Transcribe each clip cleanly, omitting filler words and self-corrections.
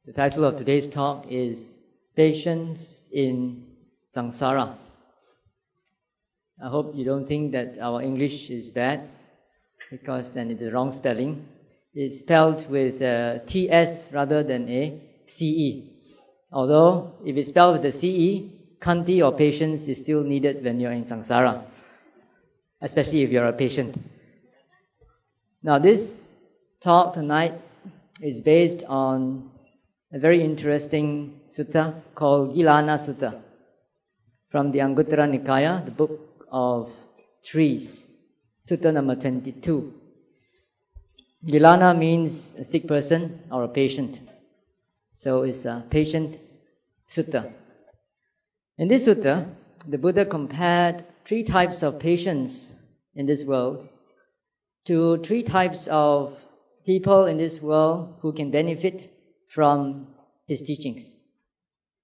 The title of today's talk is Patience in Samsara. I hope you don't think that our English is bad, because then it's the wrong spelling. It's spelled with a TS rather than a CE. Although, if it's spelled with a CE, khanti or patience is still needed when you're in samsara, especially if you're a patient. Now, this talk tonight is based on a very interesting sutta called Gilana Sutta from the Anguttara Nikaya, the book of trees, sutta number 22. Gilana means a sick person or a patient. So it's a patient sutta. In this sutta, the Buddha compared three types of patients in this world to three types of people in this world who can benefit from his teachings.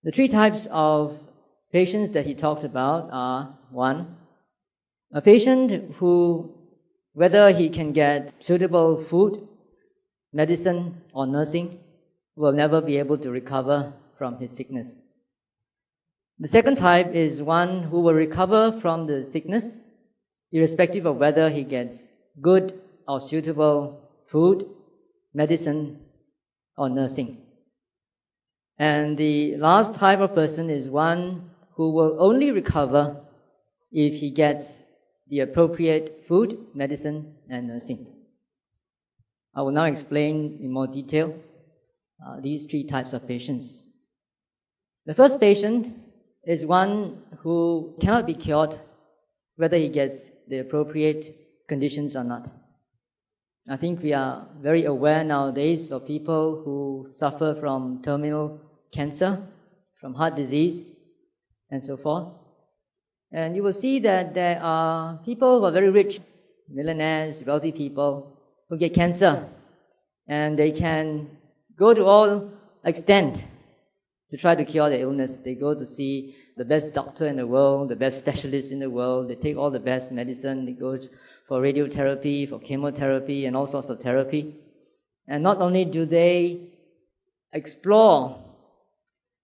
The three types of patients that he talked about are: one, a patient who, whether he can get suitable food, medicine, or nursing, will never be able to recover from his sickness. The second type is one who will recover from the sickness, irrespective of whether he gets good or suitable food, medicine, or nursing. And the last type of person is one who will only recover if he gets the appropriate food, medicine, and nursing. I will now explain in more detail these three types of patients. The first patient is one who cannot be cured whether he gets the appropriate conditions or not. I think we are very aware nowadays of people who suffer from terminal cancer, from heart disease, and so forth. And you will see that there are people who are very rich, millionaires, wealthy people, who get cancer, and they can go to all extent to try to cure their illness. They go to see the best doctor in the world, the best specialist in the world. They take all the best medicine. They go for radiotherapy, for chemotherapy, and all sorts of therapy. And not only do they explore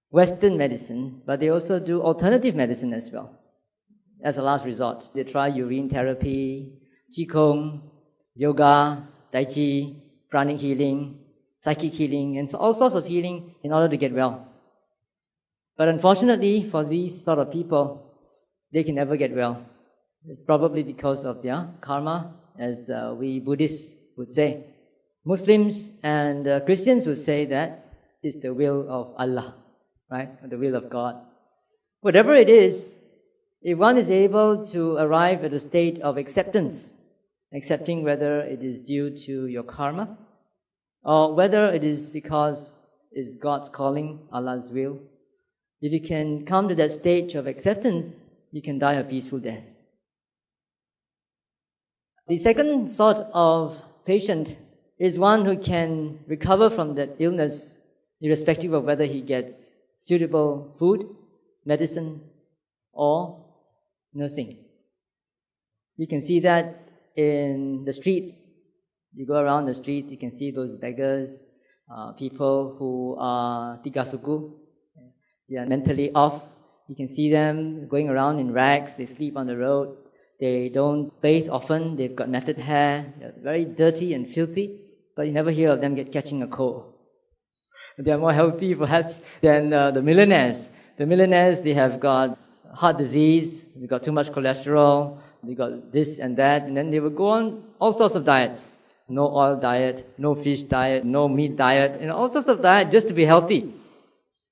Western medicine, but they also do alternative medicine as well. As a last resort, they try urine therapy, qigong, yoga, tai chi, pranic healing, psychic healing, and so all sorts of healing in order to get well. But unfortunately, for these sort of people, they can never get well. It's probably because of their karma, as we Buddhists would say. Muslims and Christians would say that it's the will of Allah, right? Or the will of God. Whatever it is, if one is able to arrive at a state of acceptance, accepting whether it is due to your karma, or whether it is because it's God's calling, Allah's will, if you can come to that stage of acceptance, you can die a peaceful death. The second sort of patient is one who can recover from that illness, irrespective of whether he gets suitable food, medicine, or nursing. You can see that in the streets. You go around the streets, you can see those beggars, people who are tigasuku, they are mentally off. You can see them going around in rags, they sleep on the road, they don't bathe often, they've got matted hair, they're very dirty and filthy, but you never hear of them catching a cold. They are more healthy perhaps than the millionaires. The millionaires, they have got heart disease, they've got too much cholesterol, they got this and that, and then they will go on all sorts of diets. No oil diet, no fish diet, no meat diet, all sorts of diet just to be healthy.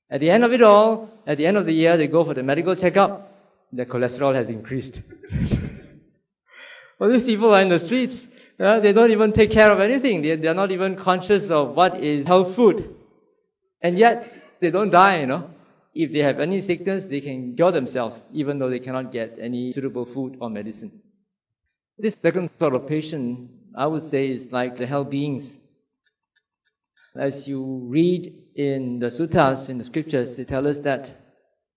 At the end of it all, at the end of the year, they go for the medical checkup, their cholesterol has increased. Well, these people are in the streets, they don't even take care of anything. They're not even conscious of what is health food. And yet, they don't die, If they have any sickness, they can cure themselves, even though they cannot get any suitable food or medicine. This second sort of patient, I would say, is like the hell beings. As you read in the suttas, in the scriptures, they tell us that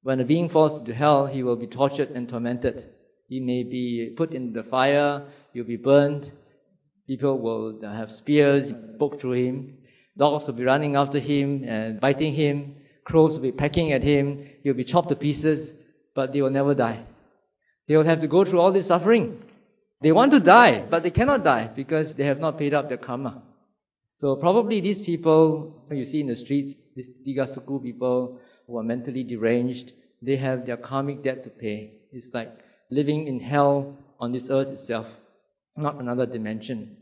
when a being falls into hell, he will be tortured and tormented. He may be put in the fire, he'll be burned, people will have spears poked through him. Dogs will be running after him and biting him. Crows will be pecking at him. He'll be chopped to pieces, but they will never die. They will have to go through all this suffering. They want to die, but they cannot die because they have not paid up their karma. So probably these people you see in the streets, these Digasuku people who are mentally deranged, they have their karmic debt to pay. It's like living in hell on this earth itself, not another dimension.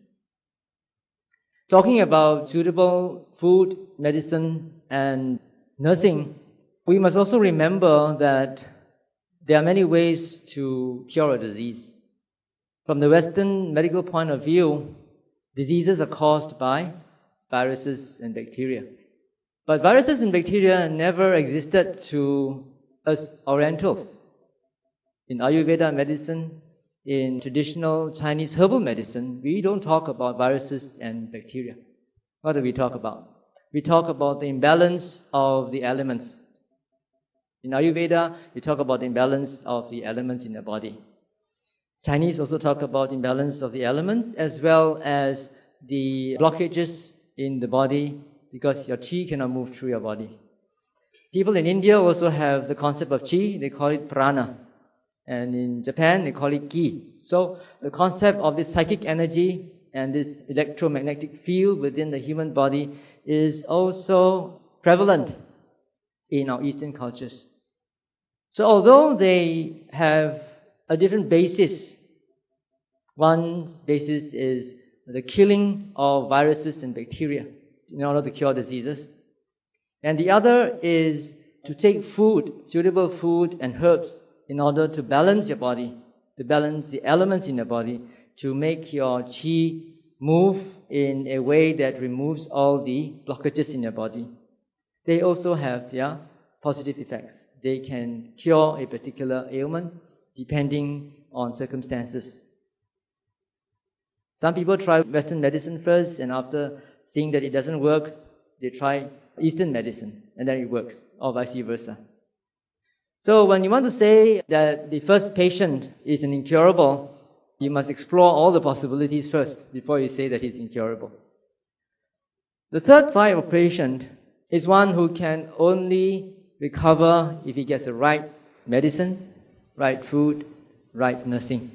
Talking about suitable food, medicine, and nursing, we must also remember that there are many ways to cure a disease. From the Western medical point of view, diseases are caused by viruses and bacteria. But viruses and bacteria never existed to us Orientals. In Ayurveda medicine, in traditional Chinese herbal medicine, we don't talk about viruses and bacteria. What do we talk about? We talk about the imbalance of the elements. In Ayurveda, we talk about the imbalance of the elements in the body. Chinese also talk about imbalance of the elements as well as the blockages in the body because your chi cannot move through your body. People in India also have the concept of chi, they call it prana. And in Japan, they call it ki. So the concept of this psychic energy and this electromagnetic field within the human body is also prevalent in our Eastern cultures. So although they have a different basis, one basis is the killing of viruses and bacteria in order to cure diseases. And the other is to take food, suitable food and herbs in order to balance your body, to balance the elements in your body, to make your chi move in a way that removes all the blockages in your body. They also have their positive effects. They can cure a particular ailment depending on circumstances. Some people try Western medicine first, and after seeing that it doesn't work, they try Eastern medicine, and then it works, or vice versa. So when you want to say that the first patient is an incurable, you must explore all the possibilities first before you say that he's incurable. The third type of patient is one who can only recover if he gets the right medicine, right food, right nursing.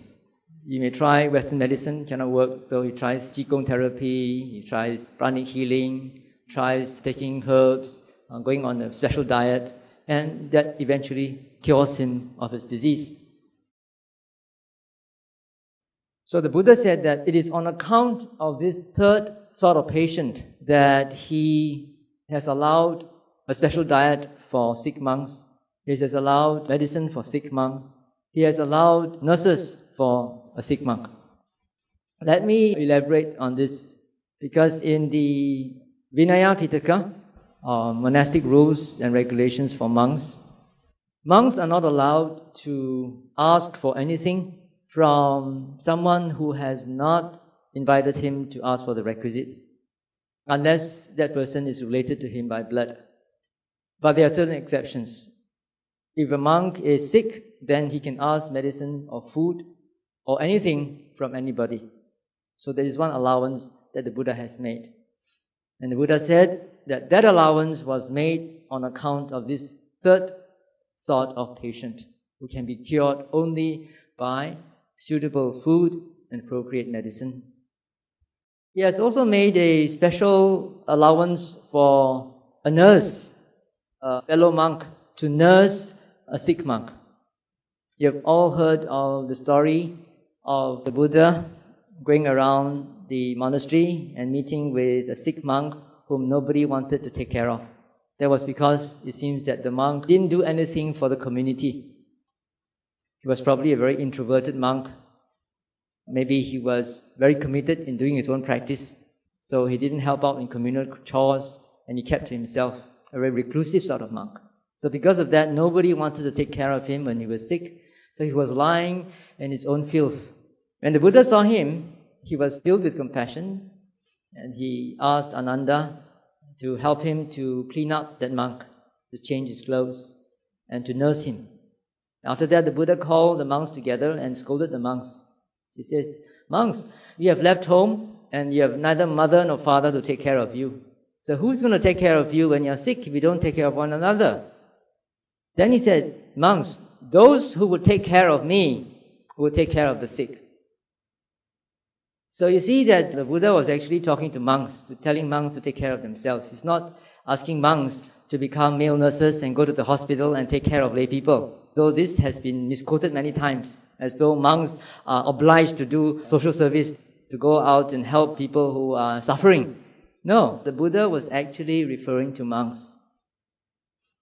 You may try Western medicine, cannot work, so he tries Qigong therapy, he tries pranic healing, tries taking herbs, going on a special diet, and that eventually cures him of his disease. So the Buddha said that it is on account of this third sort of patient that he has allowed a special diet for sick monks, he has allowed medicine for sick monks, he has allowed nurses for a sick monk. Let me elaborate on this, because in the Vinaya Pitaka, monastic rules and regulations for monks, monks are not allowed to ask for anything from someone who has not invited him to ask for the requisites, unless that person is related to him by blood. But there are certain exceptions. If a monk is sick, then he can ask medicine or food or anything from anybody. So there is one allowance that the Buddha has made. And the Buddha said that that allowance was made on account of this third sort of patient who can be cured only by suitable food and appropriate medicine. He has also made a special allowance for a nurse, a fellow monk, to nurse a sick monk. You have all heard of the story of the Buddha going around the monastery and meeting with a sick monk whom nobody wanted to take care of. That was because it seems that the monk didn't do anything for the community. He was probably a very introverted monk. Maybe he was very committed in doing his own practice, so he didn't help out in communal chores, and he kept to himself, a very reclusive sort of monk. So because of that, nobody wanted to take care of him when he was sick, so he was lying in his own filth. When the Buddha saw him, he was filled with compassion, and he asked Ananda to help him to clean up that monk, to change his clothes, and to nurse him. After that, the Buddha called the monks together and scolded the monks. He says, "Monks, you have left home and you have neither mother nor father to take care of you. So who's going to take care of you when you're sick if we don't take care of one another? Then he said, monks, those who would take care of me will take care of the sick. So you see that the Buddha was actually talking to monks, telling monks to take care of themselves. He's not asking monks to become male nurses and go to the hospital and take care of lay people. Though this has been misquoted many times, as though monks are obliged to do social service, to go out and help people who are suffering. No, the Buddha was actually referring to monks.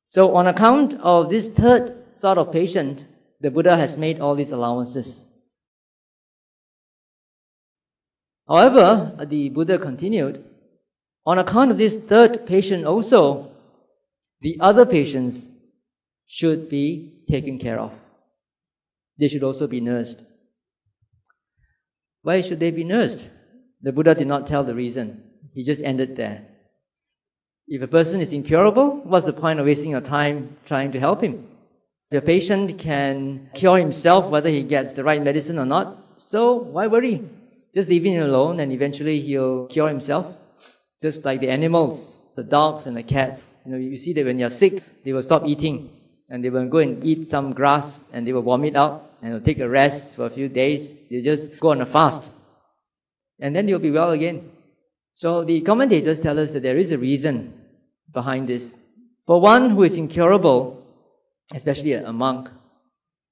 So on account of this third sort of patient, the Buddha has made all these allowances. However, the Buddha continued, on account of this third patient also, the other patients should be taken care of. They should also be nursed. Why should they be nursed? The Buddha did not tell the reason. He just ended there. If a person is incurable, what's the point of wasting your time trying to help him? If a patient can cure himself whether he gets the right medicine or not, so why worry? Just leave him alone and eventually he'll cure himself. Just like the animals, the dogs and the cats. You see that when you're sick, they will stop eating and they will go and eat some grass and they will vomit out and they'll take a rest for a few days. They just go on a fast and then they'll be well again. So the commentators tell us that there is a reason behind this. For one who is incurable, especially a monk,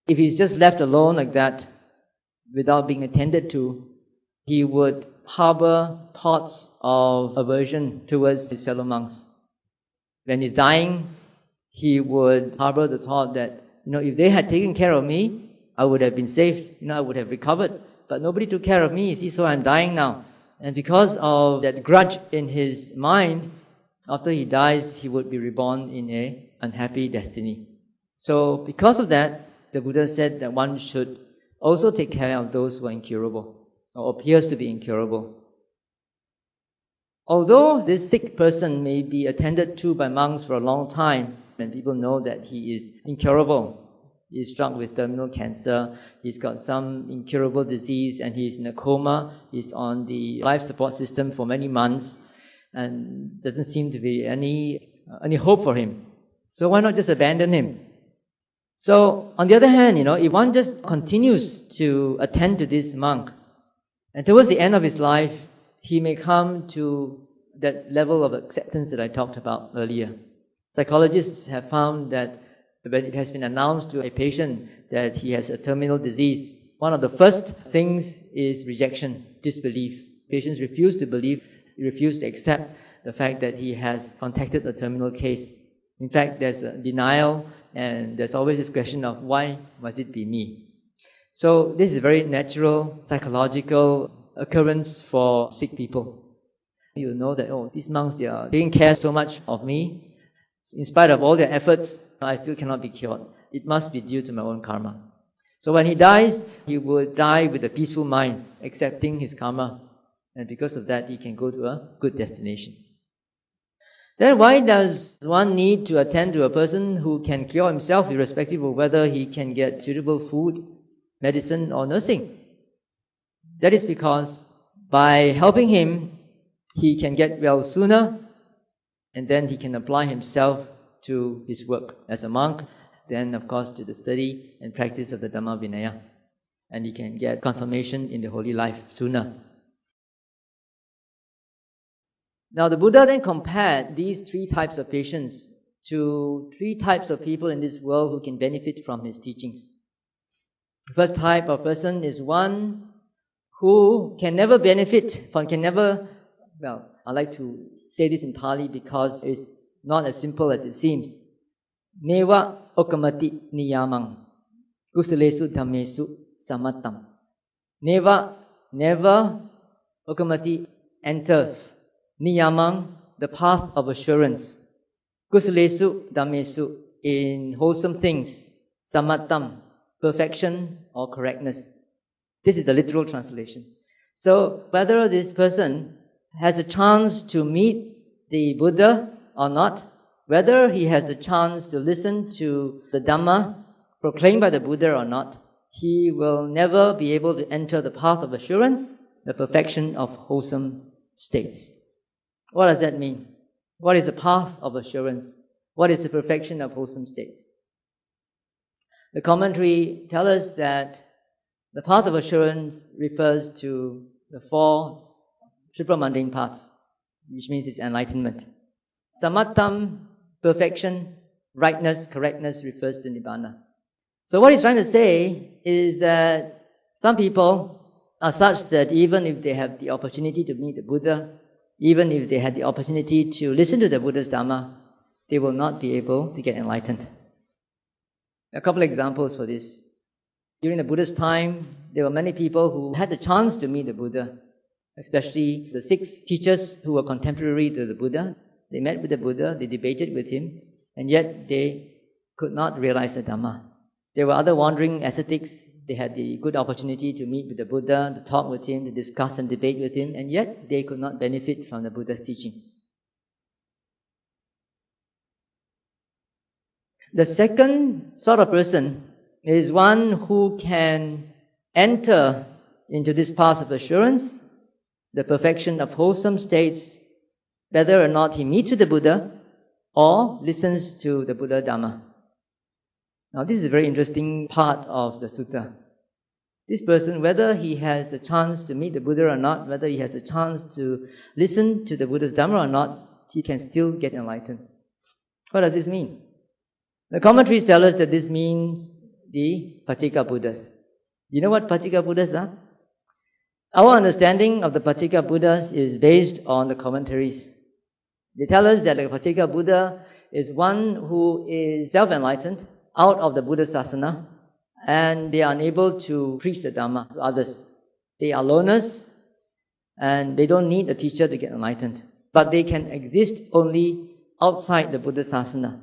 if he's just left alone like that without being attended to, he would harbor thoughts of aversion towards his fellow monks. When he's dying, he would harbor the thought that, if they had taken care of me, I would have been saved, I would have recovered. But nobody took care of me, you see, so I'm dying now. And because of that grudge in his mind, after he dies, he would be reborn in an unhappy destiny. So because of that, the Buddha said that one should also take care of those who are incurable, or appears to be incurable. Although this sick person may be attended to by monks for a long time, and people know that he is incurable, he is struck with terminal cancer, he's got some incurable disease, and he's in a coma, he's on the life support system for many months, and doesn't seem to be any hope for him. So why not just abandon him? So on the other hand, if one just continues to attend to this monk, and towards the end of his life, he may come to that level of acceptance that I talked about earlier. Psychologists have found that when it has been announced to a patient that he has a terminal disease, one of the first things is rejection, disbelief. Patients refuse to believe, refuse to accept the fact that he has contacted a terminal case. In fact, there's a denial, and there's always this question of why must it be me? So this is a very natural psychological occurrence for sick people. You know that, these monks, they are taking care so much of me. In spite of all their efforts, I still cannot be cured. It must be due to my own karma. So when he dies, he will die with a peaceful mind, accepting his karma. And because of that, he can go to a good destination. Then why does one need to attend to a person who can cure himself irrespective of whether he can get suitable food, medicine or nursing? That is because by helping him, he can get well sooner, and then he can apply himself to his work as a monk, then of course to the study and practice of the Dhamma Vinaya, and he can get consummation in the holy life sooner. Now the Buddha then compared these three types of patients to three types of people in this world who can benefit from his teachings. The first type of person is one who can never benefit from, I like to say this in Pali because it's not as simple as it seems. Neva okamati niyamang kusalesu dhammesu samattam. Never okamati enters niyamang, the path of assurance. Kusalesu dhammesu, in wholesome things. Samattam, perfection or correctness. This is the literal translation. So whether this person has a chance to meet the Buddha or not, whether he has the chance to listen to the Dhamma proclaimed by the Buddha or not, he will never be able to enter the path of assurance, the perfection of wholesome states. What does that mean? What is the path of assurance? What is the perfection of wholesome states? The commentary tells us that the path of assurance refers to the 4 supramundane paths, which means it's enlightenment. Samattam, perfection, rightness, correctness, refers to Nibbana. So what he's trying to say is that some people are such that even if they have the opportunity to meet the Buddha, even if they had the opportunity to listen to the Buddha's Dhamma, they will not be able to get enlightened. A couple of examples for this. During the Buddha's time, there were many people who had the chance to meet the Buddha, especially the 6 teachers who were contemporary to the Buddha. They met with the Buddha, they debated with him, and yet they could not realize the Dhamma. There were other wandering ascetics. They had the good opportunity to meet with the Buddha, to talk with him, to discuss and debate with him, and yet they could not benefit from the Buddha's teaching. The second sort of person is one who can enter into this path of assurance, the perfection of wholesome states, whether or not he meets with the Buddha or listens to the Buddha Dhamma. Now this is a very interesting part of the sutta. This person, whether he has the chance to meet the Buddha or not, whether he has the chance to listen to the Buddha's Dhamma or not, he can still get enlightened. What does this mean? The commentaries tell us that this means the Pacceka Buddhas. You know what Pacceka Buddhas are? Our understanding of the Pacceka Buddhas is based on the commentaries. They tell us that the Pacceka Buddha is one who is self-enlightened out of the Buddha Sasana, and they are unable to preach the Dhamma to others. They are loners, and they don't need a teacher to get enlightened. But they can exist only outside the Buddha Sasana.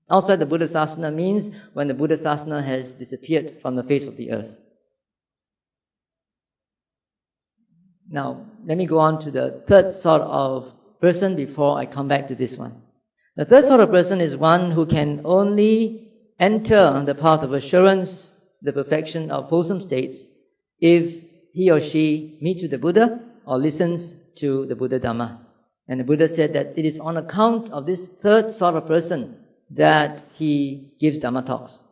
Outside the Buddha Sasana means when the Buddha Sasana has disappeared from the face of the earth. Now, let me go on to the third sort of person before I come back to this one. The third sort of person is one who can only enter the path of assurance, the perfection of wholesome states, if he or she meets with the Buddha or listens to the Buddha Dhamma. And the Buddha said that it is on account of this third sort of person that he gives Dhamma talks.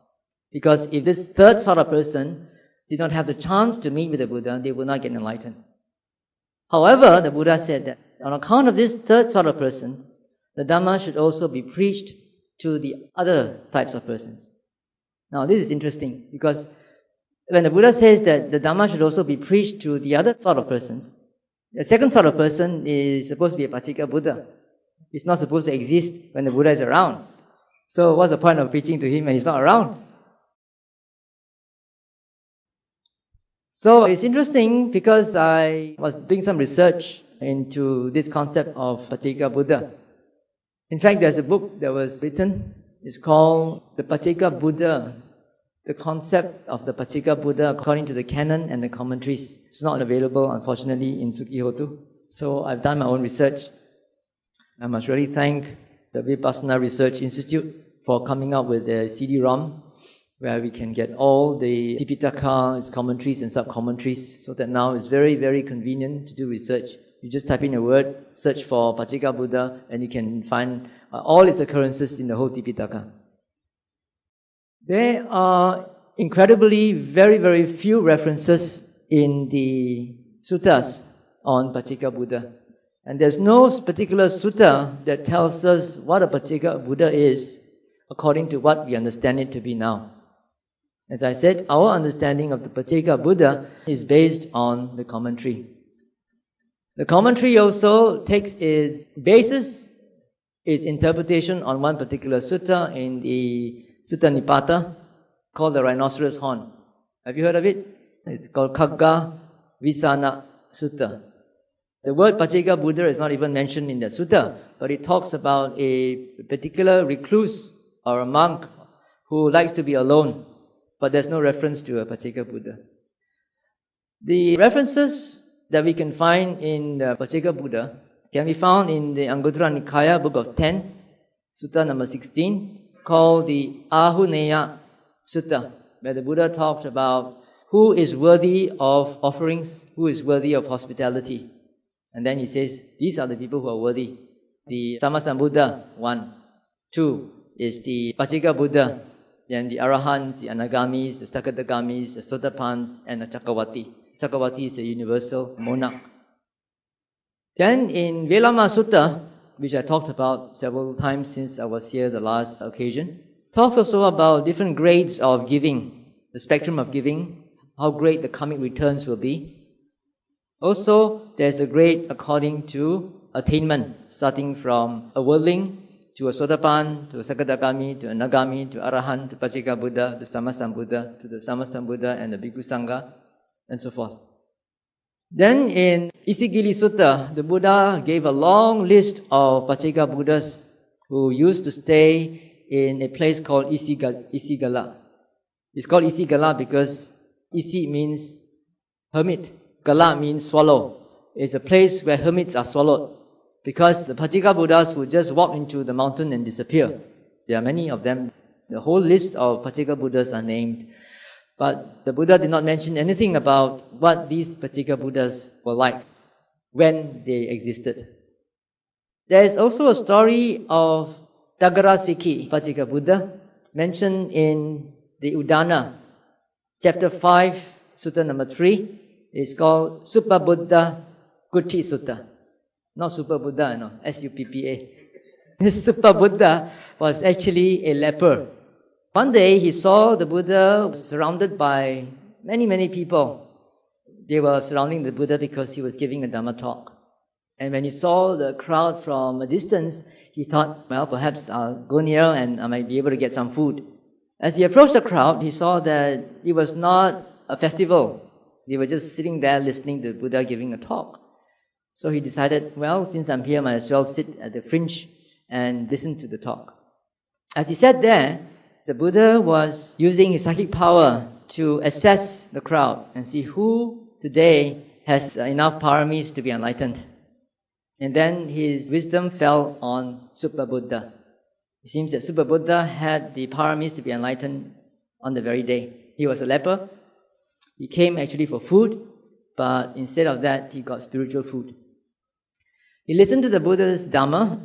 Because if this third sort of person did not have the chance to meet with the Buddha, they would not get enlightened. However, the Buddha said that on account of this third sort of person, the Dhamma should also be preached to the other types of persons. Now this is interesting because when the Buddha says that the Dhamma should also be preached to the other sort of persons, the second sort of person is supposed to be a Pacceka Buddha. It's not supposed to exist when the Buddha is around. So what's the point of preaching to him when he's not around? So it's interesting because I was doing some research into this concept of Pacceka Buddha. In fact, there's a book that was written. It's called The Pacceka Buddha, the concept of the Pacceka Buddha according to the canon and the commentaries. It's not available, unfortunately, in Sukihotu. So I've done my own research. I must really thank the Vipassana Research Institute for coming up with a CD-ROM where we can get all the Tipitaka, its commentaries and sub-commentaries, so that now it's very, very convenient to do research. You just type in a word, search for Pacceka Buddha, and you can find all its occurrences in the whole Tipitaka. There are incredibly very, very few references in the suttas on Pacceka Buddha. And there's no particular sutta that tells us what a Pacceka Buddha is according to what we understand it to be now. As I said, our understanding of the Pacceka Buddha is based on the commentary. The commentary also takes its basis, its interpretation on one particular sutta in the Sutta Nipata called the Rhinoceros Horn. Have you heard of it? It's called Khagga Visana Sutta. The word Pacceka Buddha is not even mentioned in the sutta, but it talks about a particular recluse or a monk who likes to be alone, but there's no reference to a Pacceka Buddha. The references that we can find in the Pacceka Buddha can be found in the Anguttara Nikaya, book of 10, sutta number 16, called the Ahuneya Sutta, where the Buddha talked about who is worthy of offerings, who is worthy of hospitality. And then he says, these are the people who are worthy. the Sammasambuddha, 1. 2 is the Pacceka Buddha, then the Arahants, the Anagamis, the Sakadagamis, the Sotapans, and the Cakkavati. Cakkavati is a universal monarch. Then in Velama Sutta, which I talked about several times since I was here the last occasion, talks also about different grades of giving, the spectrum of giving, how great the karmic returns will be. Also, there's a grade according to attainment, starting from a worldling to a Sotapan, to a Sakadagami, to a Nagami, to Arahant, to Pacceka Buddha, to Sammasambuddha, to the Sammasambuddha and the Bhikkhu Sangha, and so forth. Then in Isigili Sutta, the Buddha gave a long list of Pacceka Buddhas who used to stay in a place called Isigala. It's called Isigala because Isi means hermit, Gala means swallow. It's a place where hermits are swallowed, because the Pacceka Buddhas would just walk into the mountain and disappear. There are many of them. The whole list of Pacceka Buddhas are named. But the Buddha did not mention anything about what these Pacceka Buddhas were like when they existed. There is also a story of Dagarasikhi Pacceka Buddha mentioned in the Udana, chapter 5, sutta number 3. It's called Suppabuddha Kuti Sutta. Not Suppabuddha, no, S-U-P-P-A. This Suppabuddha was actually a leper. One day he saw the Buddha surrounded by many people. They were surrounding the Buddha because he was giving a Dhamma talk. And when he saw the crowd from a distance, he thought, well, perhaps I'll go near and I might be able to get some food. As he approached the crowd, he saw that it was not a festival. They were just sitting there listening to the Buddha giving a talk. So he decided, well, since I'm here, I might as well sit at the fringe and listen to the talk. As he sat there, the Buddha was using his psychic power to assess the crowd and see who today has enough paramis to be enlightened. And then his wisdom fell on Suppabuddha. It seems that Suppabuddha had the paramis to be enlightened on the very day. He was a leper. He came actually for food, but instead of that, he got spiritual food. He listened to the Buddha's Dhamma.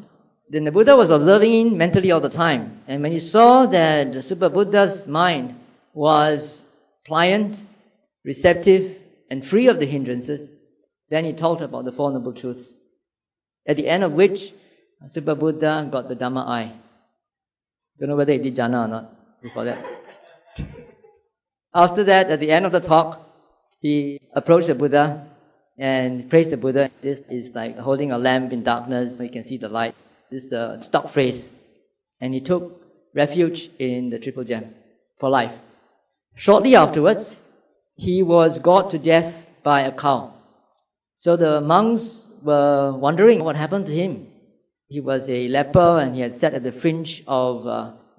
Then the Buddha was observing him mentally all the time. And when he saw that the Suppabuddha's mind was pliant, receptive, and free of the hindrances, then he talked about the Four Noble Truths. At the end of which, Suppabuddha got the Dhamma eye. Don't know whether he did jhana or not before that. After that, at the end of the talk, he approached the Buddha and praised the Buddha. This is like holding a lamp in darkness, so you can see the light. This is a stock phrase. And he took refuge in the Triple Gem for life. Shortly afterwards, he was gored to death by a cow. So the monks were wondering what happened to him. He was a leper and he had sat at the fringe of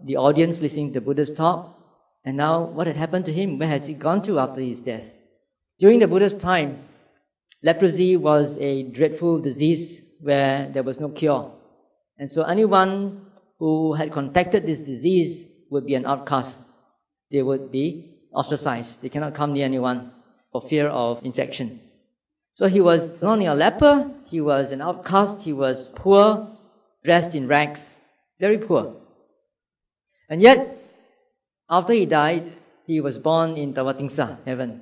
the audience listening to the Buddha's talk. And now, what had happened to him? Where has he gone to after his death? During the Buddha's time, leprosy was a dreadful disease where there was no cure. And so anyone who had contracted this disease would be an outcast. They would be ostracized. They cannot come near anyone for fear of infection. So he was not only a leper, he was an outcast, he was poor, dressed in rags, very poor. And yet, after he died, he was born in Tavatimsa, heaven.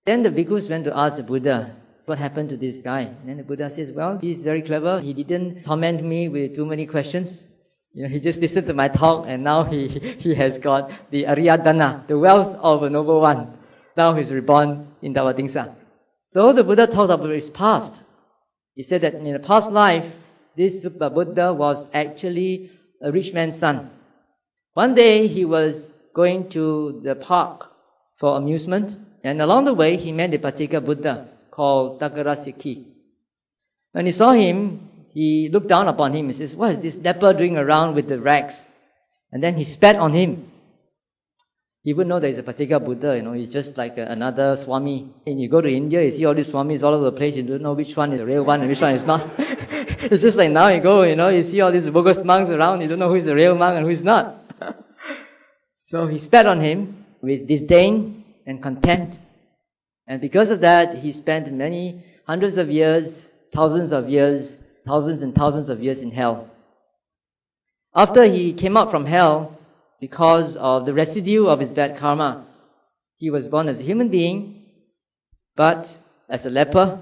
Then the bhikkhus went to ask the Buddha, what happened to this guy? And then the Buddha says, well, he's very clever. He didn't torment me with too many questions. He just listened to my talk and now he has got the Ariyadana, the wealth of a noble one. Now he's reborn in Tavatimsa. So the Buddha talked about his past. He said that in a past life, this Suppabuddha was actually a rich man's son. One day he was going to the park for amusement, and along the way he met a Pacceka Buddha called Dagarasikhi. When he saw him, he looked down upon him and says, what is this leper doing around with the rags? And then he spat on him. He wouldn't know that he's a Pacceka Buddha, he's just like another Swami. And you go to India, you see all these Swamis all over the place, you don't know which one is the real one and which one is not. It's just like now you go, you see all these bogus monks around, you don't know who is the real monk and who is not. So he spat on him with disdain and contempt. And because of that, he spent many hundreds of years, thousands of years thousands and thousands of years in hell. After he came out from hell, because of the residue of his bad karma, he was born as a human being, but as a leper,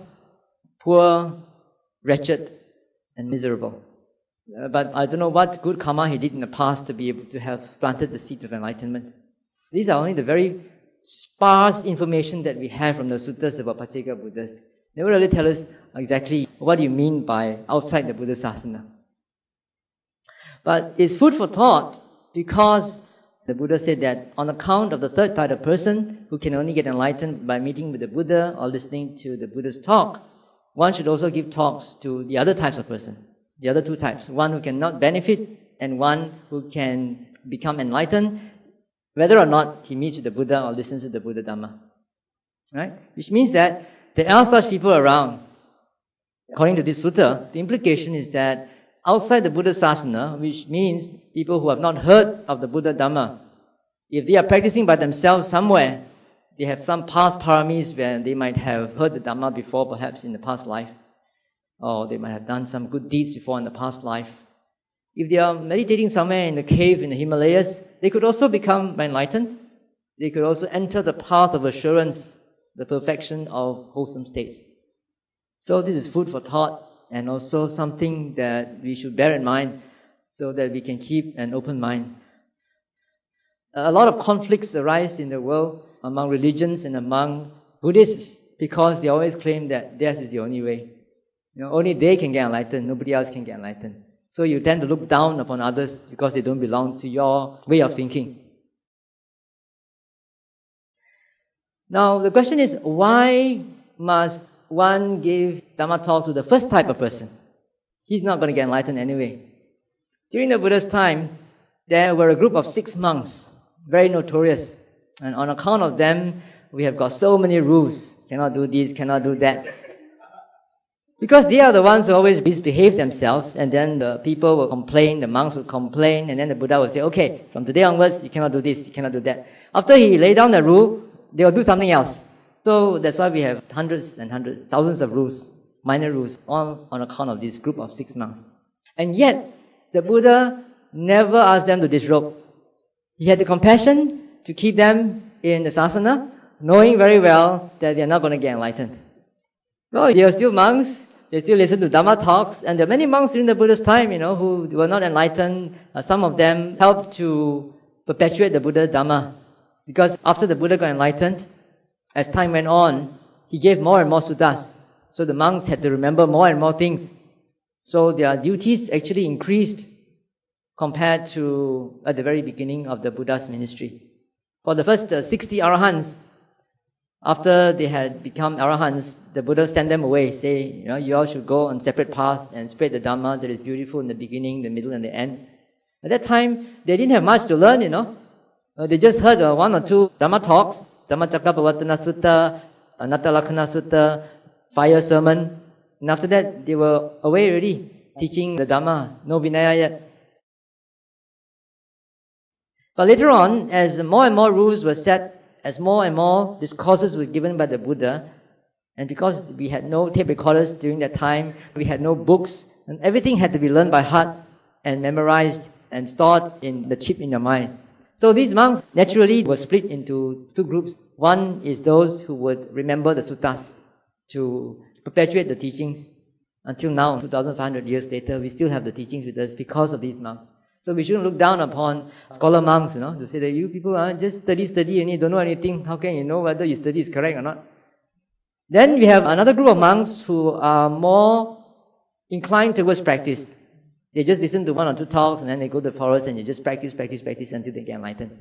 poor, wretched, and miserable. But I don't know what good karma he did in the past to be able to have planted the seed of enlightenment. These are only the very sparse information that we have from the suttas about Pacceka Buddhas. They will really tell us exactly what do you mean by outside the Buddha Sasana. But it's food for thought because the Buddha said that on account of the third type of person who can only get enlightened by meeting with the Buddha or listening to the Buddha's talk, one should also give talks to the other types of person, the other two types, one who cannot benefit and one who can become enlightened, whether or not he meets with the Buddha or listens to the Buddha Dhamma. Right? Which means that there are such people around. According to this sutta, the implication is that outside the Buddha Sasana, which means people who have not heard of the Buddha Dhamma, if they are practicing by themselves somewhere, they have some past paramis where they might have heard the Dhamma before, perhaps in the past life, or they might have done some good deeds before in the past life. If they are meditating somewhere in a cave in the Himalayas, they could also become enlightened. They could also enter the path of assurance, the perfection of wholesome states. So this is food for thought, and also something that we should bear in mind so that we can keep an open mind. A lot of conflicts arise in the world among religions and among Buddhists because they always claim that theirs is the only way. Only they can get enlightened, nobody else can get enlightened. So you tend to look down upon others because they don't belong to your way of thinking. Now the question is, why must one give Dhamma talk to the first type of person? He's not going to get enlightened anyway. During the Buddha's time, there were a group of 6 monks, very notorious. And on account of them, we have got so many rules. Cannot do this, cannot do that. Because they are the ones who always misbehave themselves, and then the people will complain, the monks will complain, and then the Buddha will say, okay, from today onwards, you cannot do this, you cannot do that. After he laid down the rule, they will do something else. So that's why we have hundreds and hundreds, thousands of rules, minor rules, all on account of this group of 6 monks. And yet, the Buddha never asked them to disrobe. He had the compassion to keep them in the sasana, knowing very well that they are not going to get enlightened. No, they are still monks, they still listen to Dhamma talks, and there are many monks during the Buddha's time, who were not enlightened. Some of them helped to perpetuate the Buddha Dhamma. Because after the Buddha got enlightened, as time went on, he gave more and more suttas. So the monks had to remember more and more things. So their duties actually increased compared to at the very beginning of the Buddha's ministry. For the first 60 arahants, after they had become arahants, the Buddha sent them away, say, you all should go on separate paths and spread the Dhamma that is beautiful in the beginning, the middle, and the end. At that time, they didn't have much to learn, They just heard 1 or 2 Dhamma talks, Dhammacakkappavattana Sutta, Anattalakkana Sutta, fire sermon. And after that, they were away already, teaching the Dhamma, no Vinaya yet. But later on, as more and more rules were set, as more and more discourses were given by the Buddha, and because we had no tape recorders during that time, we had no books, and everything had to be learned by heart and memorized and stored in the chip in your mind. So these monks naturally were split into 2 groups. One is those who would remember the suttas to perpetuate the teachings. Until now, 2,500 years later, we still have the teachings with us because of these monks. So we shouldn't look down upon scholar monks, to say that you people just study and you don't know anything. How can you know whether your study is correct or not? Then we have another group of monks who are more inclined towards practice. They just listen to 1 or 2 talks and then they go to the forest and they just practice until they get enlightened.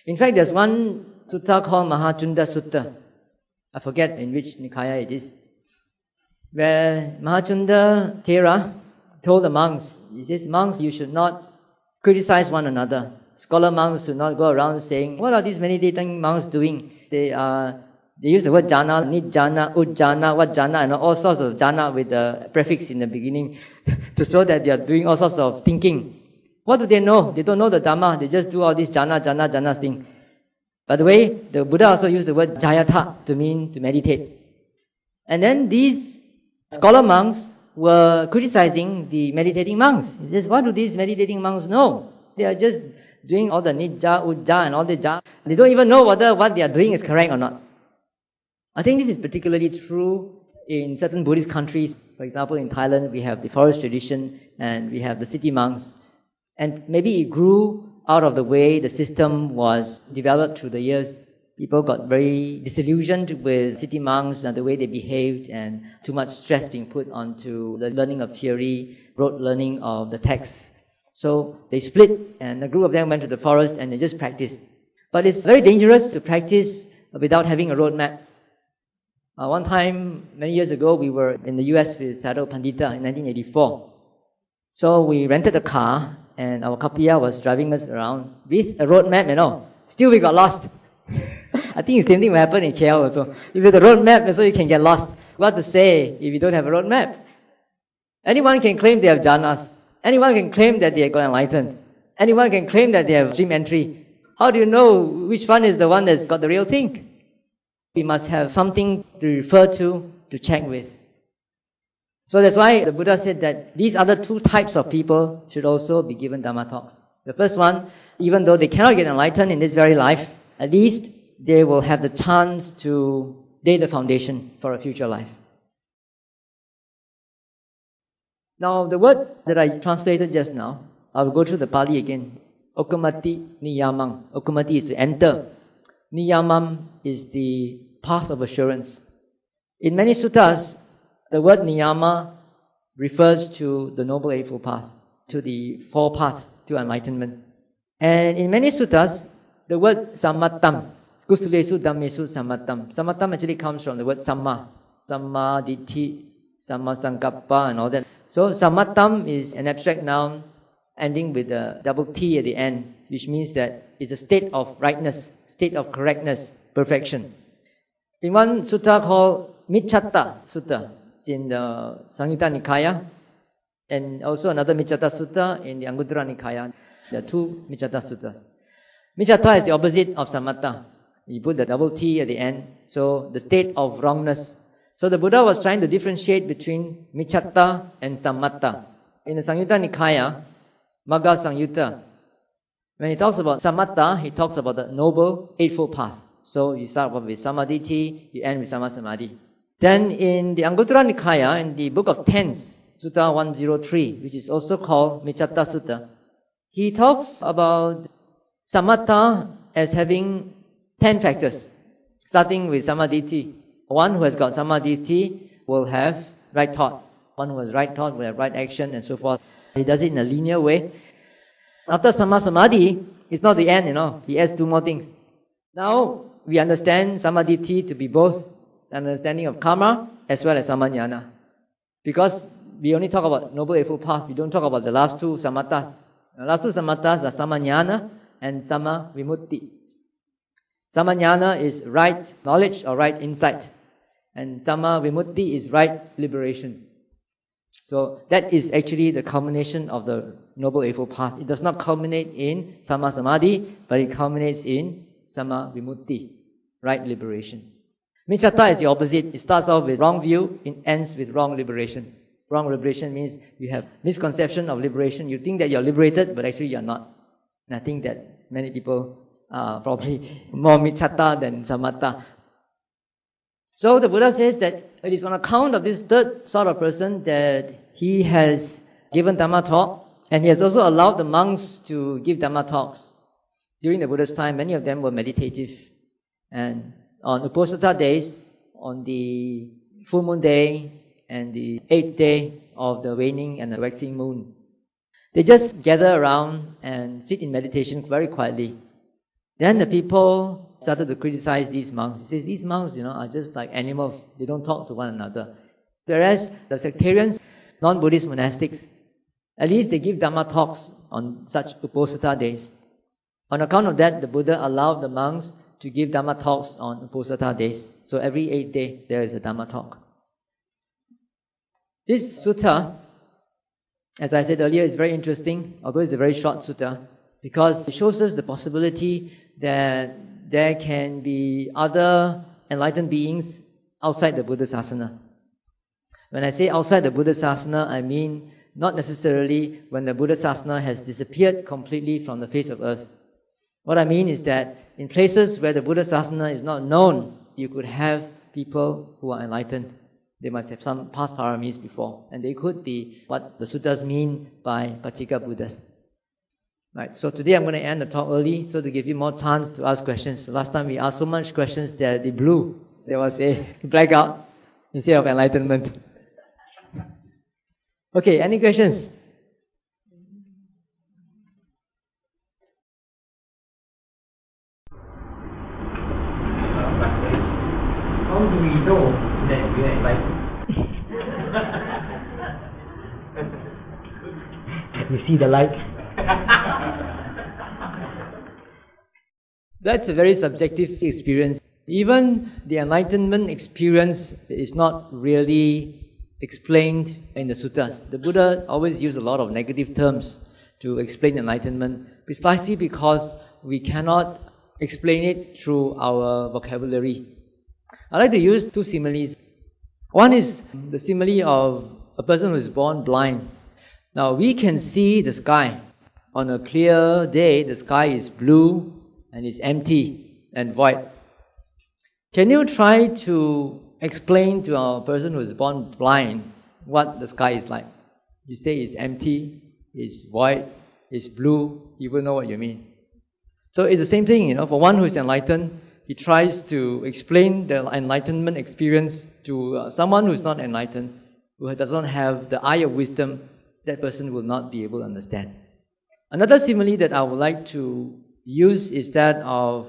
In fact, there's one sutta called Mahachunda Sutta. I forget in which Nikaya it is. Where Mahachunda Thera told the monks, he says, monks, you should not criticize one another. Scholar monks should not go around saying, what are these meditating monks doing? They use the word jhana, nijjhana, ujjhana, what jhana, and all sorts of jhana with the prefix in the beginning to show that they are doing all sorts of thinking. What do they know? They don't know the Dhamma. They just do all this jhana thing. By the way, the Buddha also used the word jayata to mean to meditate. And then these scholar monks were criticizing the meditating monks. He says, what do these meditating monks know? They are just doing all the nijja, ujja and all the ja. They don't even know whether what they are doing is correct or not. I think this is particularly true in certain Buddhist countries. For example, in Thailand, we have the forest tradition and we have the city monks. And maybe it grew out of the way the system was developed through the years. People got very disillusioned with city monks and the way they behaved, and too much stress being put onto the learning of theory, rote learning of the texts. So they split, and a group of them went to the forest and they just practiced. But it's very dangerous to practice without having a roadmap. One time, many years ago, we were in the US with Sadhu Pandita in 1984. So we rented a car, and our kapiya was driving us around with a roadmap and all. Still we got lost. I think the same thing will happen in KL also. If you have a roadmap, so you can get lost. What to say if you don't have a roadmap? Anyone can claim they have jhanas. Anyone can claim that they have got enlightened. Anyone can claim that they have stream entry. How do you know which one is the one that's got the real thing? We must have something to refer to check with. So that's why the Buddha said that these other two types of people should also be given Dhamma talks. The first one, even though they cannot get enlightened in this very life, at least they will have the chance to lay the foundation for a future life. Now, the word that I translated just now, I will go through the Pali again. Okamati niyamam. Okamati is to enter. Niyamam is the path of assurance. In many suttas, the word niyama refers to the Noble Eightfold Path, to the four paths to enlightenment. And in many suttas, the word sammattam, kusulesu dhammesu sammattam. Sammattam actually comes from the word samma. Samma ditti, samma sankappa and all that. So sammattam is an abstract noun ending with a double T at the end, which means that it's a state of rightness, state of correctness, perfection. In one sutta called Michatta Sutta in the Samyutta Nikaya, and also another Michatta Sutta in the Anguttara Nikaya. There are two Michatta Suttas. Michatta is the opposite of Samatta. You put the double T at the end, so the state of wrongness. So the Buddha was trying to differentiate between Michatta and Samatta. In the Samyutta Nikaya, Magga Samyutta, when he talks about Samatta, he talks about the Noble Eightfold Path. So you start off with Samadhi, you end with Sammasamadhi. Then in the Anguttara Nikaya, in the Book of Tenths, Sutta 103, which is also called Michatta Sutta, he talks about Samatta as having 10 factors, starting with Samadhi. One who has got Samadhi will have right thought. One who has right thought will have right action and so forth. He does it in a linear way. After Sammasamadhi, it's not the end, He adds two more things. Now, we understand Samadhi to be both an understanding of karma as well as samanyana. Because we only talk about Noble Eightfold Path, we don't talk about the last two samattas. The last two samattas are samanyana and sama vimutti. Samanyana is right knowledge or right insight. And sama vimutti is right liberation. So that is actually the culmination of the Noble Eightfold Path. It does not culminate in sama samadhi, but it culminates in sama vimutti, right liberation. Michatta is the opposite. It starts off with wrong view, it ends with wrong liberation. Wrong liberation means you have misconception of liberation. You think that you're liberated, but actually you're not. And I think that many people are probably more michatta than samatta. So the Buddha says that it is on account of this third sort of person that he has given Dhamma talk, and he has also allowed the monks to give Dhamma talks. During the Buddha's time, many of them were meditative. And on Uposatha days, on the full moon day and the 8th day of the waning and the waxing moon, they just gather around and sit in meditation very quietly. Then the people started to criticize these monks. He says, these monks, are just like animals. They don't talk to one another. Whereas the sectarians, non-Buddhist monastics, at least they give Dhamma talks on such Uposatha days. On account of that, the Buddha allowed the monks to give Dhamma talks on Uposatha days. So every 8th day, there is a Dhamma talk. This sutta, as I said earlier, is very interesting, although it's a very short sutta, because it shows us the possibility that there can be other enlightened beings outside the Buddha's asana. When I say outside the Buddha Sasana, I mean not necessarily when the Buddha Sasana has disappeared completely from the face of earth. What I mean is that in places where the Buddha Sasana is not known, you could have people who are enlightened. They must have some past paramis before, and they could be what the suttas mean by Pacceka Buddhas. Right, so today I'm going to end the talk early so to give you more chance to ask questions. Last time we asked so much questions that they blew. There was a blackout instead of enlightenment. Okay, any questions? How do we know that we are enlightened? We see the light. That's a very subjective experience. Even the enlightenment experience is not really explained in the suttas. The Buddha always used a lot of negative terms to explain enlightenment, precisely because we cannot explain it through our vocabulary. I like to use two similes. One is the simile of a person who is born blind. Now we can see the sky. On a clear day, the sky is blue and it's empty and void. Can you try to explain to a person who is born blind what the sky is like? You say it's empty, it's void, it's blue, you will know what you mean. So it's the same thing, for one who is enlightened, he tries to explain the enlightenment experience to someone who is not enlightened, who does not have the eye of wisdom. That person will not be able to understand. Another simile that I would like to use is that of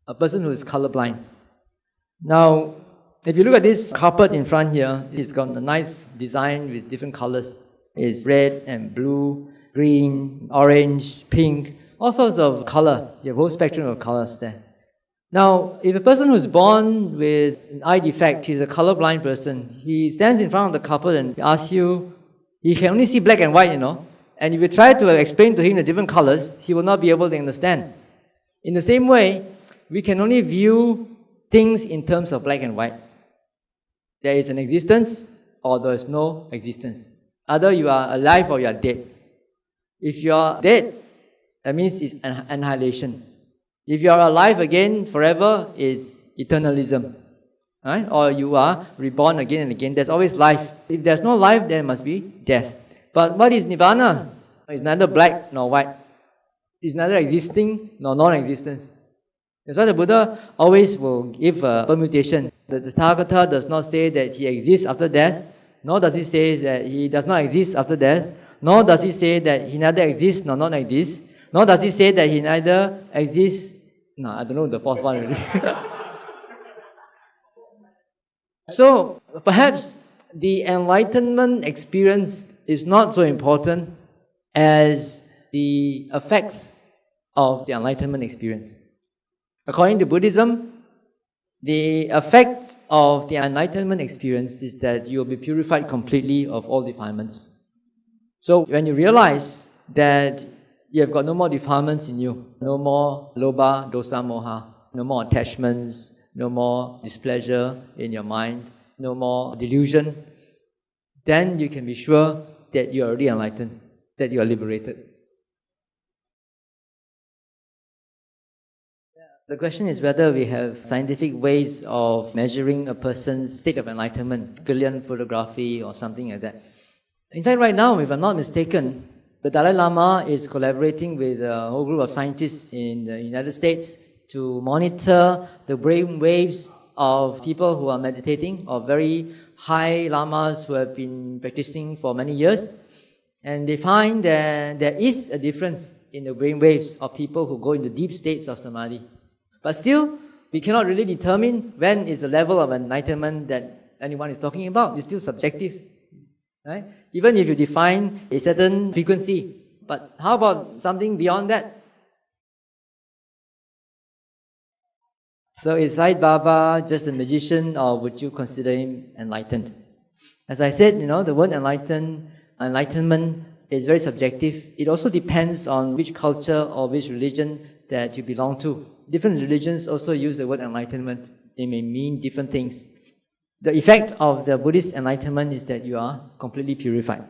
a person who is colorblind. Now, if you look at this carpet in front here, it's got a nice design with different colors. It's red and blue, green, orange, pink, all sorts of color. You have a whole spectrum of colors there. Now, if a person who's born with an eye defect, he's a colorblind person, he stands in front of the carpet and asks you, he can only see black and white, and if you try to explain to him the different colors, he will not be able to understand. In the same way, we can only view things in terms of black and white. There is an existence or there is no existence. Either you are alive or you are dead. If you are dead, that means it's annihilation. If you are alive again forever, it's eternalism. Right? Or you are reborn again and again. There's always life. If there's no life, there must be death. But what is nirvana? It's neither black nor white. It's neither existing nor non-existence. That's why the Buddha always will give a permutation. The Tathagata does not say that he exists after death, nor does he say that he does not exist after death, nor does he say that he neither exists nor not exists, nor does he say that he neither exists. No, I don't know the fourth one really. So, perhaps the enlightenment experience is not so important as the effects of the enlightenment experience. According to Buddhism, the effect of the enlightenment experience is that you will be purified completely of all defilements. So, when you realize that you have got no more defilements in you, no more lobha, dosa, moha, no more attachments, no more displeasure in your mind, no more delusion, then you can be sure that you are already enlightened, that you are liberated. The question is whether we have scientific ways of measuring a person's state of enlightenment, Gillian photography or something like that. In fact, right now, if I'm not mistaken, the Dalai Lama is collaborating with a whole group of scientists in the United States to monitor the brain waves of people who are meditating, or very high lamas who have been practicing for many years. And they find that there is a difference in the brain waves of people who go into deep states of samadhi. But still, we cannot really determine when is the level of enlightenment that anyone is talking about. It's still subjective, right? Even if you define a certain frequency, but how about something beyond that? So is Sai Baba just a magician, or would you consider him enlightened? As I said, the word enlightenment is very subjective. It also depends on which culture or which religion that you belong to. Different religions also use the word enlightenment. They may mean different things. The effect of the Buddhist enlightenment is that you are completely purified.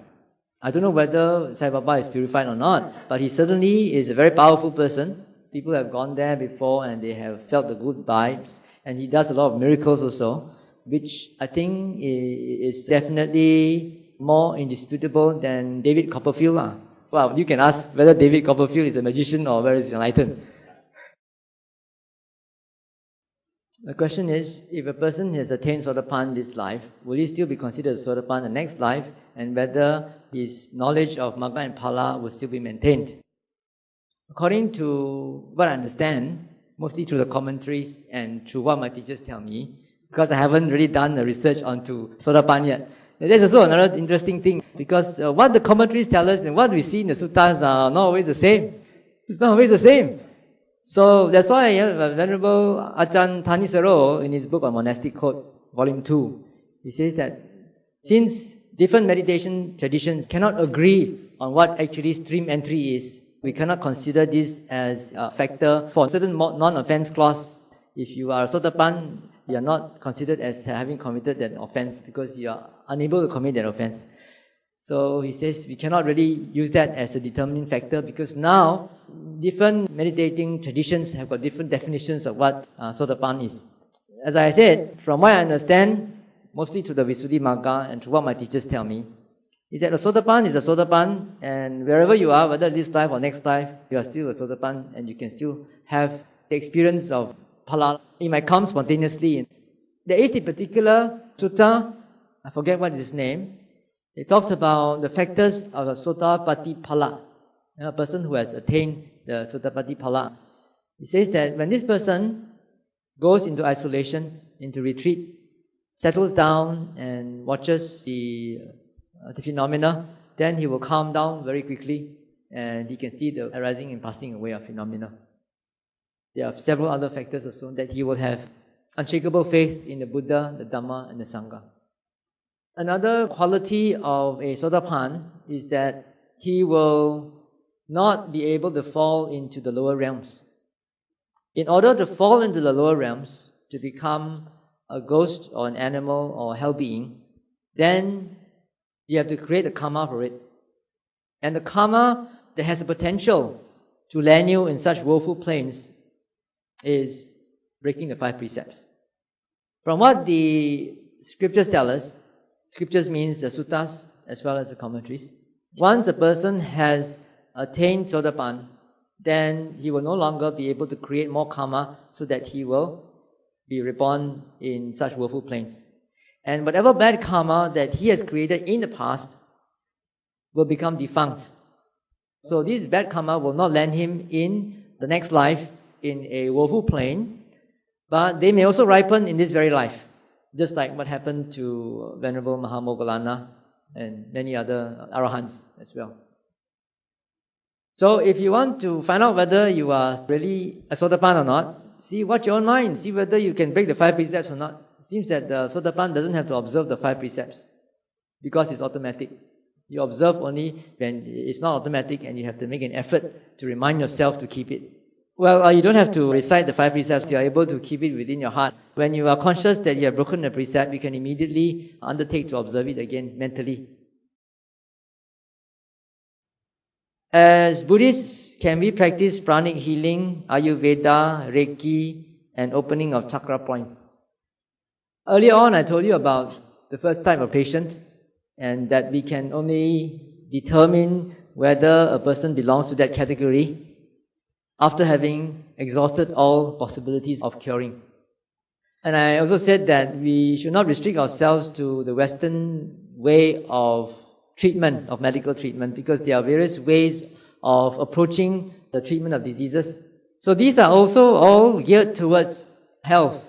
I don't know whether Sai Baba is purified or not, but he certainly is a very powerful person. People have gone there before and they have felt the good vibes, and he does a lot of miracles also, which I think is definitely more indisputable than David Copperfield. Well, you can ask whether David Copperfield is a magician or whether he's enlightened. The question is, if a person has attained Sotapanna this life, will he still be considered a Sotapanna the next life, and whether his knowledge of Magga and Phala will still be maintained? According to what I understand, mostly through the commentaries and through what my teachers tell me, because I haven't really done the research onto Sotapanna yet. There's also another interesting thing, because what the commentaries tell us and what we see in the suttas are not always the same. It's not always the same. So that's why Venerable Ajahn Thanisaro, in his book on Monastic Code, Volume 2, he says that since different meditation traditions cannot agree on what actually stream entry is, we cannot consider this as a factor for certain non-offense clause. If you are a Sotapanna, you are not considered as having committed that offense because you are unable to commit that offense. So he says we cannot really use that as a determining factor, because now different meditating traditions have got different definitions of what Sotapanna is. As I said, from what I understand, mostly to the Visuddhimagga and to what my teachers tell me, is that a Sotapanna is a Sotapanna, and wherever you are, whether this life or next life, you are still a Sotapanna, and you can still have the experience of Phala. It might come spontaneously. There is a particular sutta, I forget what is its name. It talks about the factors of a Sotapatti Phala, a person who has attained the Sotapatti Phala. It says that when this person goes into isolation, into retreat, settles down and watches the phenomena, then he will calm down very quickly and he can see the arising and passing away of phenomena. There are several other factors also, that he will have unshakable faith in the Buddha, the Dhamma and the Sangha. Another quality of a Sotapanna is that he will not be able to fall into the lower realms. In order to fall into the lower realms, to become a ghost or an animal or a hell being, then you have to create a karma for it. And the karma that has the potential to land you in such woeful planes is breaking the 5 precepts. From what the scriptures tell us, scriptures means the suttas as well as the commentaries, once a person has attained Sotapanna, then he will no longer be able to create more karma so that he will be reborn in such woeful planes. And whatever bad karma that he has created in the past will become defunct. So this bad karma will not land him in the next life in a woeful plane, but they may also ripen in this very life, just like what happened to Venerable Mahamoggallana and many other arahants as well. So if you want to find out whether you are really a Sotapanna or not, see, watch your own mind, see whether you can break the 5 precepts or not. It seems that the Sotapanna doesn't have to observe the 5 precepts because it's automatic. You observe only when it's not automatic and you have to make an effort to remind yourself to keep it. Well, you don't have to recite the 5 precepts, you are able to keep it within your heart. When you are conscious that you have broken a precept, you can immediately undertake to observe it again mentally. As Buddhists, can we practice pranic healing, Ayurveda, Reiki, and opening of chakra points? Earlier on, I told you about the first type of patient, and that we can only determine whether a person belongs to that category after having exhausted all possibilities of curing. And I also said that we should not restrict ourselves to the Western way of treatment, of medical treatment, because there are various ways of approaching the treatment of diseases. So these are also all geared towards health,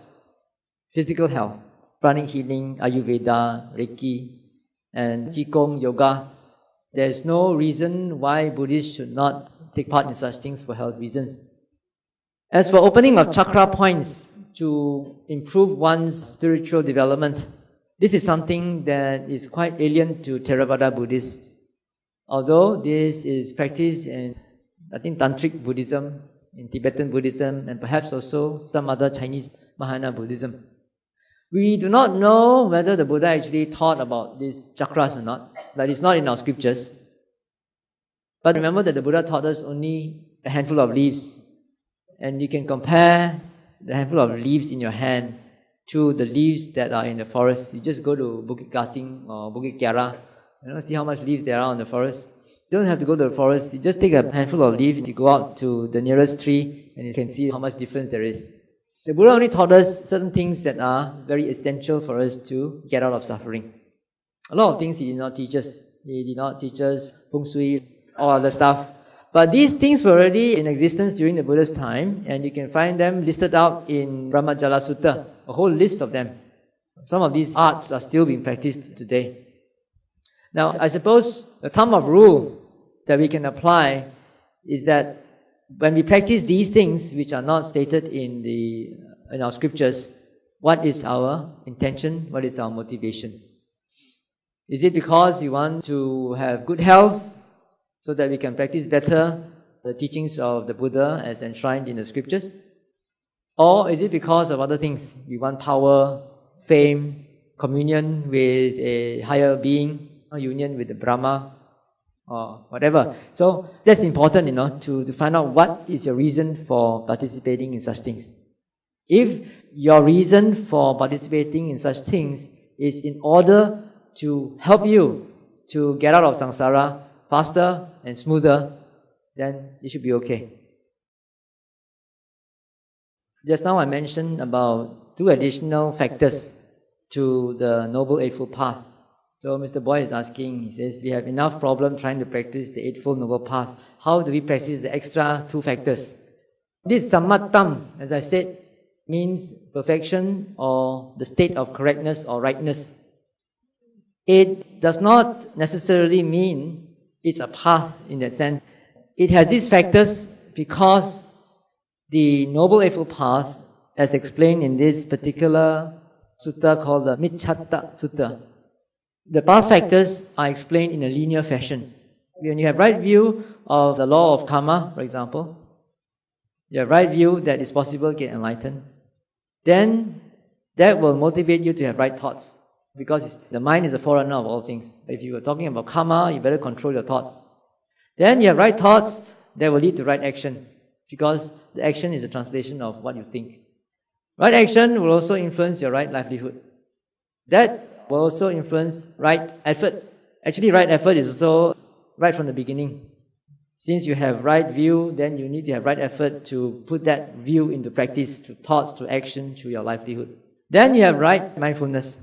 physical health, pranic healing, Ayurveda, Reiki, and Qigong, yoga. There's no reason why Buddhists should not take part in such things for health reasons. As for opening of chakra points to improve one's spiritual development, this is something that is quite alien to Theravada Buddhists. Although this is practiced in, I think, Tantric Buddhism, in Tibetan Buddhism, and perhaps also some other Chinese Mahayana Buddhism. We do not know whether the Buddha actually taught about these chakras or not, but it's not in our scriptures. But remember that the Buddha taught us only a handful of leaves. And you can compare the handful of leaves in your hand to the leaves that are in the forest. You just go to Bukit Gasing or Bukit Kiara, see how much leaves there are in the forest. You don't have to go to the forest. You just take a handful of leaves, you go out to the nearest tree, and you can see how much difference there is. The Buddha only taught us certain things that are very essential for us to get out of suffering. A lot of things He did not teach us. He did not teach us feng shui, all other stuff. But these things were already in existence during the Buddha's time, and you can find them listed out in Brahmajala Sutta, a whole list of them. Some of these arts are still being practiced today. Now, I suppose the thumb of rule that we can apply is that when we practice these things which are not stated in our scriptures, what is our intention? What is our motivation? Is it because we want to have good health so that we can practice better the teachings of the Buddha as enshrined in the scriptures? Or is it because of other things? We want power, fame, communion with a higher being, union with the Brahma, or whatever. So that's important, to find out what is your reason for participating in such things. If your reason for participating in such things is in order to help you to get out of samsara faster and smoother, then it should be okay. Just now I mentioned about 2 additional factors to the Noble Eightfold Path. So Mr. Boy is asking, he says, we have enough problem trying to practice the Eightfold Noble Path. How do we practice the extra 2 factors? This sammattam, as I said, means perfection or the state of correctness or rightness. It does not necessarily mean it's a path in that sense. It has these factors because the Noble Eightfold Path, as explained in this particular sutta called the Micchatta Sutta, the path factors are explained in a linear fashion. When you have right view of the law of karma, for example, you have right view that it's possible to get enlightened, then that will motivate you to have right thoughts, because the mind is a forerunner of all things. If you are talking about karma, you better control your thoughts. Then you have right thoughts that will lead to right action, because the action is a translation of what you think. Right action will also influence your right livelihood. That will also influence right effort. Actually, right effort is also right from the beginning. Since you have right view, then you need to have right effort to put that view into practice, to thoughts, to action, to your livelihood. Then you have right mindfulness.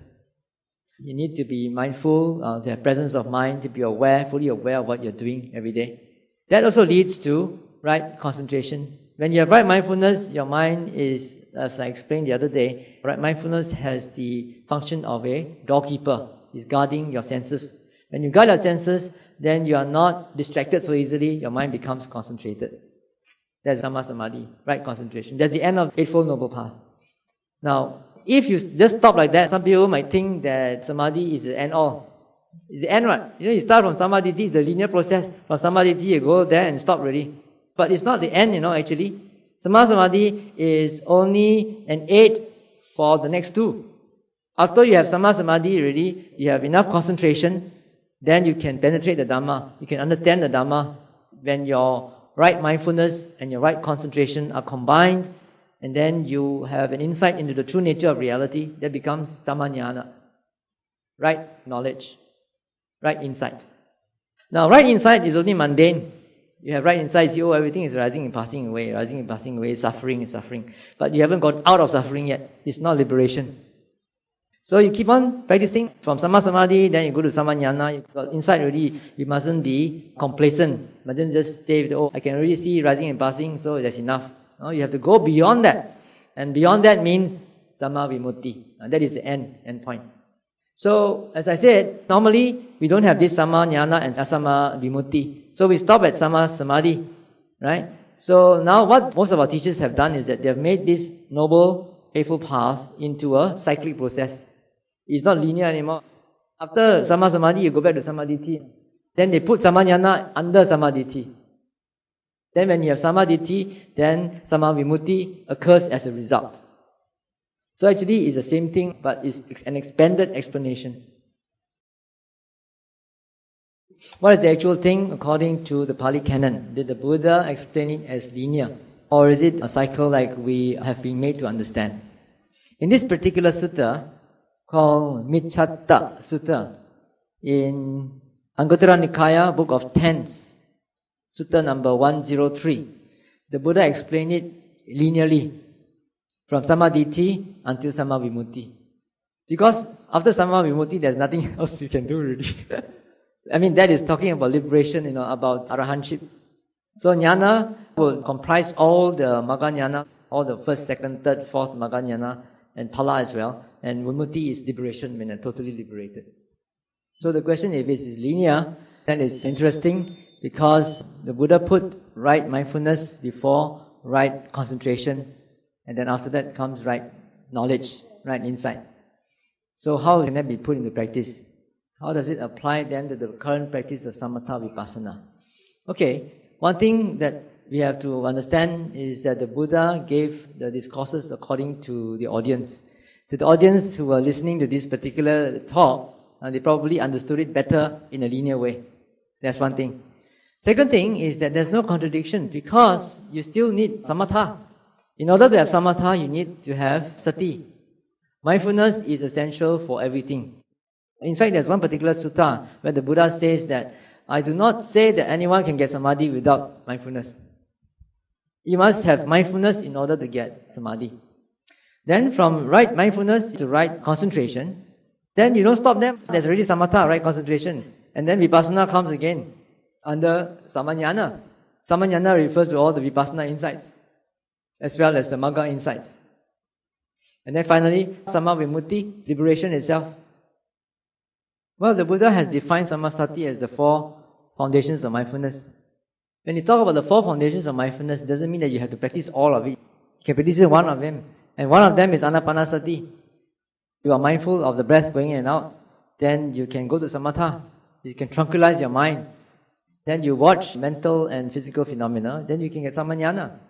You need to be mindful, to have presence of mind, to be aware, fully aware of what you're doing every day. That also leads to right concentration. When you have right mindfulness, your mind is, as I explained the other day, right mindfulness has the function of a doorkeeper. It's guarding your senses. When you guard your senses, then you are not distracted so easily. Your mind becomes concentrated. That's Dhamma Samadhi, right concentration. That's the end of Eightfold Noble Path. Now, if you just stop like that, some people might think that Samadhi is the end all. It's the end, right? You start from Samadhi, it's the linear process. From Samadhi, you go there and stop already. But it's not the end, actually. Samadhi is only an aid for the next 2. After you have Samadhi already, you have enough concentration, then you can penetrate the Dhamma. You can understand the Dhamma when your right mindfulness and your right concentration are combined, and then you have an insight into the true nature of reality. That becomes Samajnana. Right knowledge. Right insight. Now, right insight is only mundane. You have right insight, you see, everything is rising and passing away, suffering is suffering. But you haven't got out of suffering yet. It's not liberation. So you keep on practicing from Samadhi, then you go to Samajnana, you got insight already. You mustn't be complacent. You mustn't just say, I can already see rising and passing, so that's enough. No, you have to go beyond that. And beyond that means Sama Vimutti. And that is the end point. So, as I said, normally we don't have this Sama Jnana and Sama Vimutti. So we stop at Sama Samadhi, right? So now what most of our teachers have done is that they have made this Noble Eightfold Path into a cyclic process. It's not linear anymore. After Sama Samadhi, you go back to Samadhi. Then they put Sama Jnana under Samadhi. Then when you have Samadhi, then Sama Vimutti occurs as a result. So actually it's the same thing, but it's an expanded explanation. What is the actual thing according to the Pali Canon? Did the Buddha explain it as linear? Or is it a cycle like we have been made to understand? In this particular sutta, called Miccatta Sutta, in Anguttara Nikaya, Book of Tenths, Sutta number 103, the Buddha explained it linearly, from Samadhi until Sammavimutti. Because after Sammavimutti, there's nothing else you can do really. I mean, that is talking about liberation, about arahantship. So jnana will comprise all the Magga jnana, all the first, second, third, fourth Magga jnana, and phala as well. And vimutti is liberation, when totally liberated. So the question, if it is linear, then it's interesting because the Buddha put right mindfulness before right concentration, and then after that comes right knowledge, right insight. So how can that be put into practice? How does it apply then to the current practice of samatha vipassana? Okay, one thing that we have to understand is that the Buddha gave the discourses according to the audience. To the audience who were listening to this particular talk, they probably understood it better in a linear way. That's one thing. Second thing is that there's no contradiction because you still need samatha. In order to have samatha, you need to have sati. Mindfulness is essential for everything. In fact, there's one particular sutta where the Buddha says that I do not say that anyone can get samadhi without mindfulness. You must have mindfulness in order to get samadhi. Then from right mindfulness to right concentration, then you don't stop them. There's already samatha, right concentration. And then vipassana comes again under samajnana. Samajnana refers to all the vipassana insights as well as the magga insights. And then finally, sammavimutti, liberation itself. Well, the Buddha has defined sammasati as the 4 foundations of mindfulness. When you talk about the 4 foundations of mindfulness, it doesn't mean that you have to practice all of it. You can practice one of them. And one of them is anapanasati. You are mindful of the breath going in and out. Then you can go to samatha. You can tranquilize your mind. Then you watch mental and physical phenomena. Then you can get samajnana.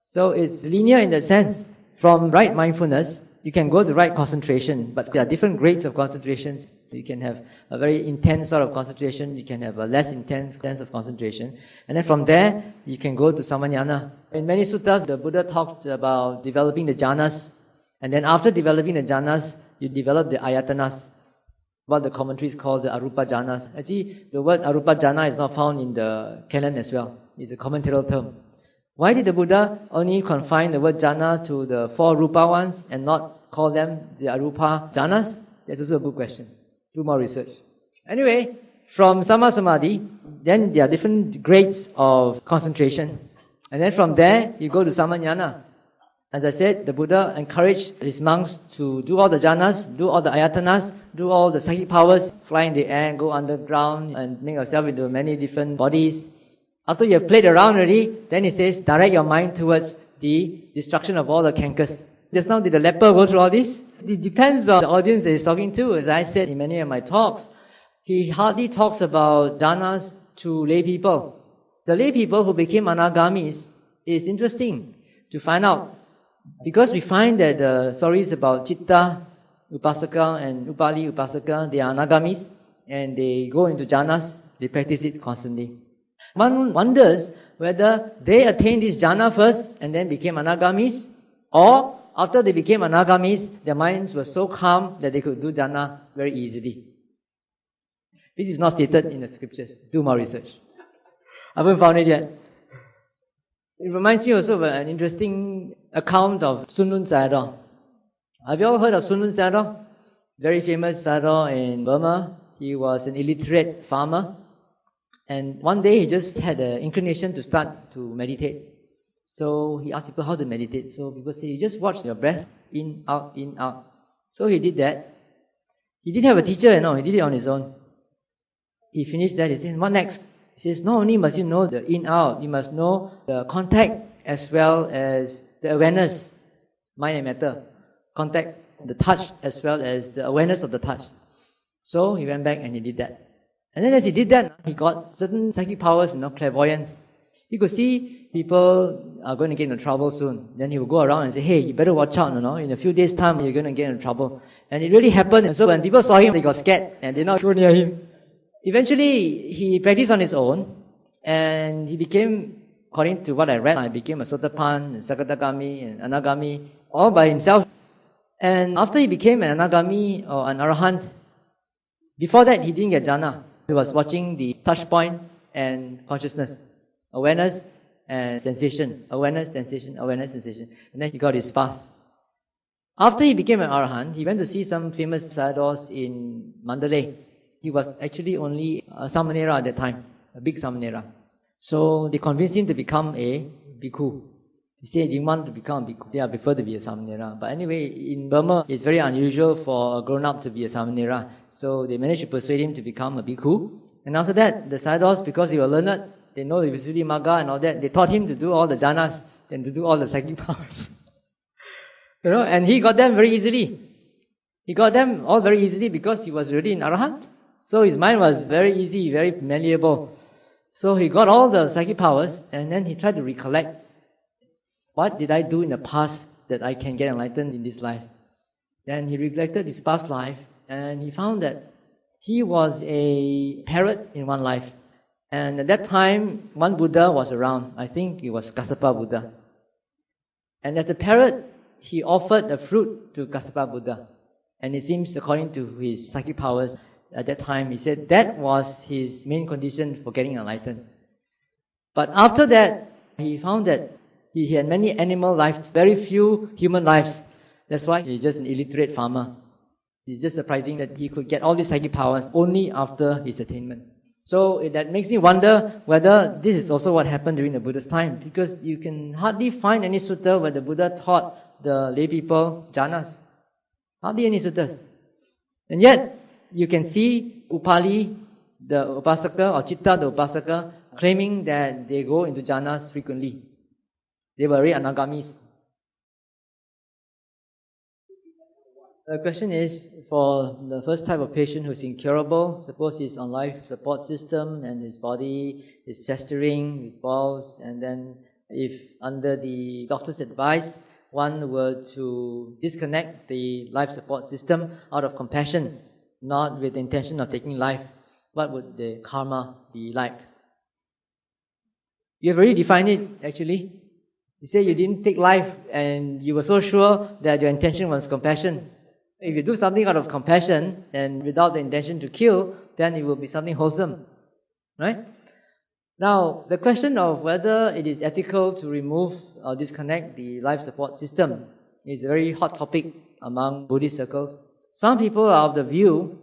So it's linear in that sense. From right mindfulness, you can go to right concentration. But there are different grades of concentrations. You can have a very intense sort of concentration. You can have a less intense sense of concentration. And then from there, you can go to samajnana. In many suttas, the Buddha talked about developing the jhanas. And then after developing the jhanas, you develop the ayatanas. What the commentaries call the arupa jhanas. Actually, the word arupa jhana is not found in the canon as well. It's a commentarial term. Why did the Buddha only confine the word jhana to the 4 rupa ones and not call them the arupa jhanas? That's also a good question. Do more research. Anyway, from samma samadhi, then there are different grades of concentration. And then from there, you go to samajnana. As I said, the Buddha encouraged his monks to do all the jhanas, do all the ayatanas, do all the psychic powers, fly in the air, go underground, and make yourself into many different bodies. After you have played around already, then he says, direct your mind towards the destruction of all the canker. Just now, did the leper go through all this? It depends on the audience that he's talking to. As I said in many of my talks, he hardly talks about jhanas to lay people. The lay people who became anagamis is interesting to find out. Because we find that the stories about Citta Upasaka and Upali Upasaka, they are anagamis and they go into jhanas, they practice it constantly. One wonders whether they attained this jhana first and then became anagamis, or after they became anagamis, their minds were so calm that they could do jhana very easily. This is not stated in the scriptures. Do more research. I haven't found it yet. It reminds me also of an interesting account of Sun Lun Sayadaw. Have you all heard of Sun Lun Sayadaw? Very famous Sayadaw in Burma. He was an illiterate farmer. And one day he just had an inclination to start to meditate. So he asked people how to meditate. So people say, you just watch your breath, in, out, in, out. So he did that. He didn't have a teacher, he did it on his own. He finished that, he said, what next? He says, not only must you know the in, out, you must know the contact as well as the awareness, mind and matter. Contact, the touch as well as the awareness of the touch. So he went back and he did that. And then as he did that, he got certain psychic powers, clairvoyance. He could see people are going to get into trouble soon. Then he would go around and say, hey, you better watch out, in a few days' time you're going to get into trouble. And it really happened. And so when people saw him, they got scared and did not go near him. Eventually, he practiced on his own and he became, according to what I read, he became a Sotapan, a Sakadagami, and Anagami, all by himself. And after he became an Anagami or an Arahant, before that he didn't get jhana. He was watching the touch point and consciousness, awareness and sensation, awareness, sensation, awareness, sensation. And then he got his path. After he became an Arahant, he went to see some famous sayadaws in Mandalay. He was actually only a Samanera at that time, a big Samanera. So they convinced him to become a bhikkhu. He said he didn't want to become a bhikkhu. He said, I prefer to be a Samanera. But anyway, in Burma, it's very unusual for a grown-up to be a Samanera. So they managed to persuade him to become a bhikkhu. And after that, the sayadaws, because they were learned, they know the Visuddhimagga and all that, they taught him to do all the jhanas and to do all the psychic powers. And he got them very easily. He got them all very easily because he was already an Arahant. So his mind was very easy, very malleable. So he got all the psychic powers and then he tried to recollect, what did I do in the past that I can get enlightened in this life? Then he reflected his past life and he found that he was a parrot in one life. And at that time, one Buddha was around. I think it was Suppabuddha. And as a parrot, he offered a fruit to Suppabuddha. And it seems, according to his psychic powers, at that time, he said that was his main condition for getting enlightened. But after that, he found that he had many animal lives, very few human lives. That's why he's just an illiterate farmer. It's just surprising that he could get all these psychic powers only after his attainment. So that makes me wonder whether this is also what happened during the Buddha's time, because you can hardly find any sutta where the Buddha taught the lay people jhanas. Hardly any suttas. And yet, you can see Upali, the Upasaka, or Chitta, the Upasaka, claiming that they go into jhanas frequently. They were really anagamis. The question is, for the first type of patient who's incurable, suppose he's on life support system and his body is festering with boils, and then if under the doctor's advice, one were to disconnect the life support system out of compassion, not with the intention of taking life, what would the karma be like? You have already defined it, actually. You say you didn't take life and you were so sure that your intention was compassion. If you do something out of compassion and without the intention to kill, then it will be something wholesome, right? Now, the question of whether it is ethical to remove or disconnect the life support system is a very hot topic among Buddhist circles. Some people are of the view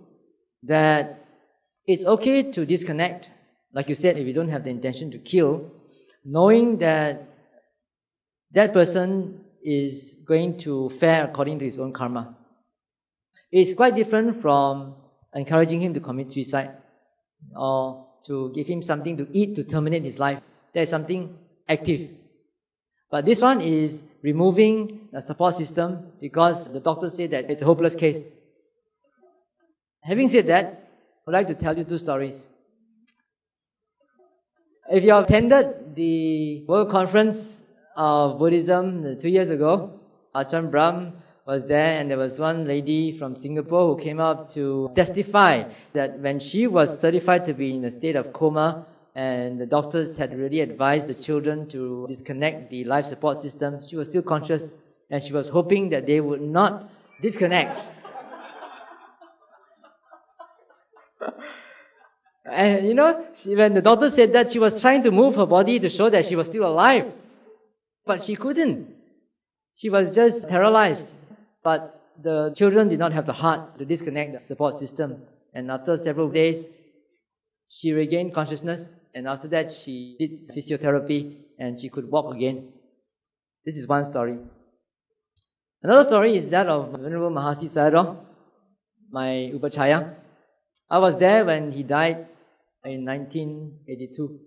that it's okay to disconnect, like you said, if you don't have the intention to kill, knowing that that person is going to fare according to his own karma. It's quite different from encouraging him to commit suicide or to give him something to eat to terminate his life. That is something active. But this one is removing the support system because the doctor said that it's a hopeless case. Having said that, I would like to tell you two stories. If you have attended the World Conference of Buddhism 2 years ago, Ajahn Brahm was there, and there was one lady from Singapore who came up to testify that when she was certified to be in a state of coma and the doctors had already advised the children to disconnect the life support system, she was still conscious and she was hoping that they would not disconnect. And when the doctor said that, she was trying to move her body to show that she was still alive, but she couldn't. She was just paralyzed. But the children did not have the heart to disconnect the support system. And after several days, she regained consciousness. And after that, she did physiotherapy and she could walk again. This is one story. Another story is that of Venerable Mahasi Sayadaw, my Upachaya. I was there when he died in 1982.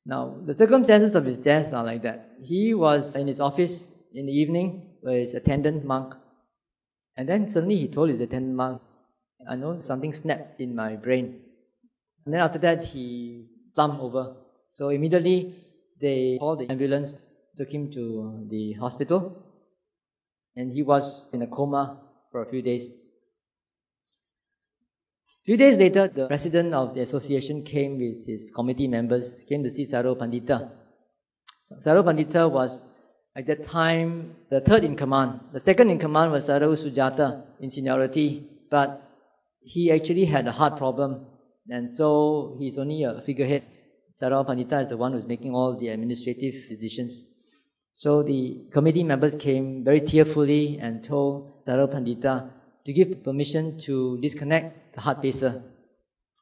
Now, the circumstances of his death are like that. He was in his office in the evening with his attendant monk. And then suddenly he told his attendant monk, I know something snapped in my brain. And then after that he slumped over. So immediately they called the ambulance, took him to the hospital, and he was in a coma for a few days. A few days later, the president of the association came with his committee members, came to see Sayadaw Pandita. Sayadaw Pandita was, at that time, the third in command. The second in command was Sayadaw Sujata in seniority, but he actually had a heart problem, and so he's only a figurehead. Sayadaw Pandita is the one who's making all the administrative decisions. So the committee members came very tearfully and told Sayadaw Pandita to give permission to disconnect the heart pacer,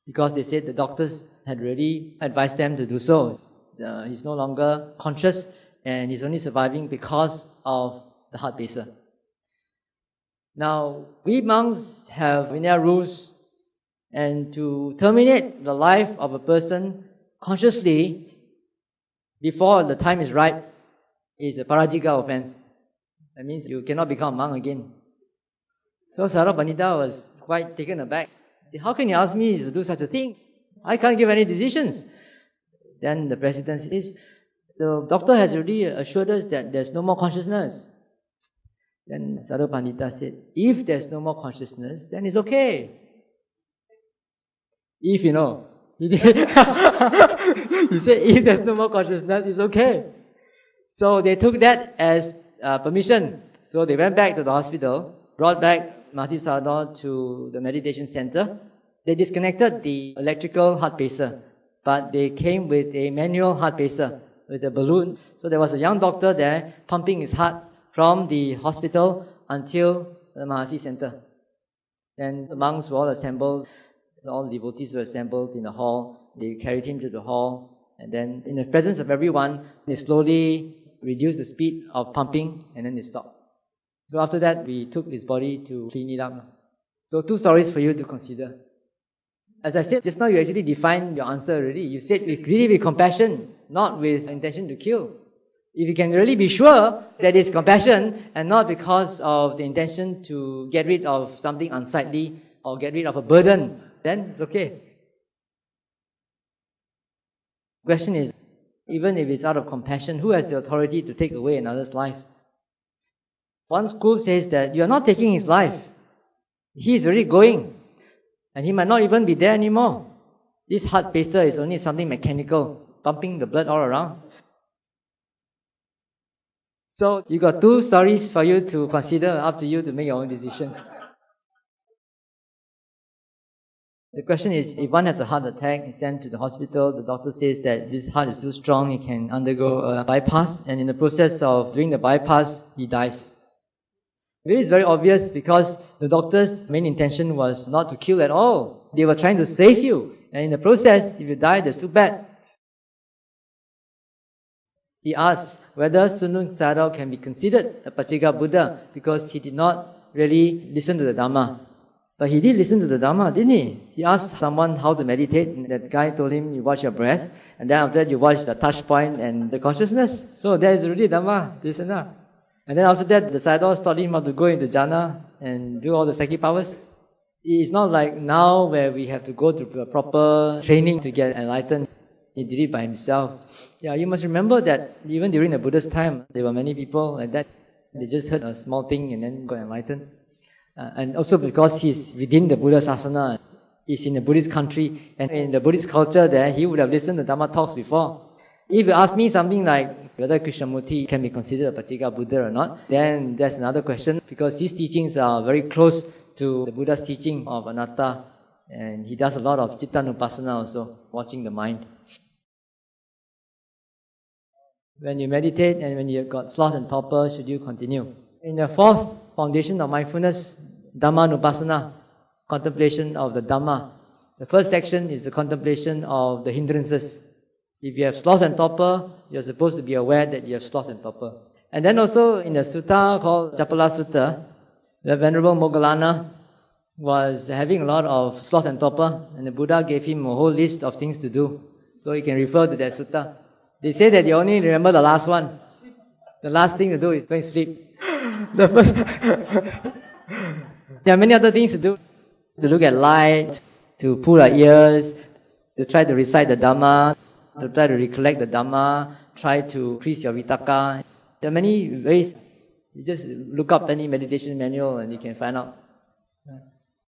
because they said the doctors had already advised them to do so. He's no longer conscious and he's only surviving because of the heart pacer. Now, we monks have Vinaya rules, and to terminate the life of a person consciously before the time is ripe is a parajika offense. That means you cannot become a monk again. So Sayadaw Pandita was quite taken aback. He said, how can you ask me to do such a thing? I can't give any decisions. Then the president says, the doctor has already assured us that there's no more consciousness. Then Sayadaw Pandita said, if there's no more consciousness, then it's okay. If, you know. He said, if there's no more consciousness, it's okay. So they took that as permission. So they went back to the hospital, brought back Mahati Sayadaw to the meditation center. They disconnected the electrical heart pacer, but they came with a manual heart pacer with a balloon. So there was a young doctor there pumping his heart from the hospital until the Mahasi center. Then the monks were all assembled, all the devotees were assembled in the hall. They carried him to the hall, and then in the presence of everyone, they slowly reduced the speed of pumping, and then they stopped. So after that, we took his body to clean it up. So 2 stories for you to consider. As I said just now, you actually defined your answer already. You said really with compassion, not with intention to kill. If you can really be sure that it's compassion and not because of the intention to get rid of something unsightly or get rid of a burden, then it's okay. The question is, even if it's out of compassion, who has the authority to take away another's life? One school says that you are not taking his life. He is already going, and he might not even be there anymore. This heart pacer is only something mechanical, pumping the blood all around. So you got 2 stories for you to consider, up to you to make your own decision. The question is, if one has a heart attack, is sent to the hospital, the doctor says that this heart is too strong, he can undergo a bypass, and in the process of doing the bypass, he dies. It is very obvious because the doctor's main intention was not to kill at all. They were trying to save you, and in the process, if you die, that's too bad. He asks whether Sunung Sayadaw can be considered a Pacceka Buddha because he did not really listen to the Dhamma. But he did listen to the Dhamma, didn't he? He asked someone how to meditate, and that guy told him, you watch your breath, and then after that you watch the touch point and the consciousness. So there is already Dhamma, listen up. And then after that, the Sayadaw taught him how to go into jhana and do all the psychic powers. It's not like now where we have to go through a proper training to get enlightened. He did it by himself. Yeah, you must remember that even during the Buddha's time, there were many people like that. They just heard a small thing and then got enlightened. And also because he's within the Buddha Sasana, he's in a Buddhist country, and in the Buddhist culture there, he would have listened to Dhamma talks before. If you ask me something like whether Krishnamurti can be considered a Pacceka Buddha or not, then that's another question, because his teachings are very close to the Buddha's teaching of anatta, and he does a lot of cittanupassana also, watching the mind. When you meditate and when you've got sloth and torpor, should you continue? In the 4th foundation of mindfulness, Dhammanupassana, contemplation of the Dhamma. The first section is the contemplation of the hindrances. If you have sloth and torpor, you're supposed to be aware that you have sloth and torpor. And then also in the sutta called Chapala Sutta, the Venerable Moggallana was having a lot of sloth and torpor, and the Buddha gave him a whole list of things to do. So you can refer to that sutta. They say that you only remember the last one. The last thing to do is go and sleep. The first there are many other things to do. To look at light, to pull our ears, to try to recite the Dhamma, to try to recollect the Dhamma, try to increase your vitaka. There are many ways. You just look up any meditation manual and you can find out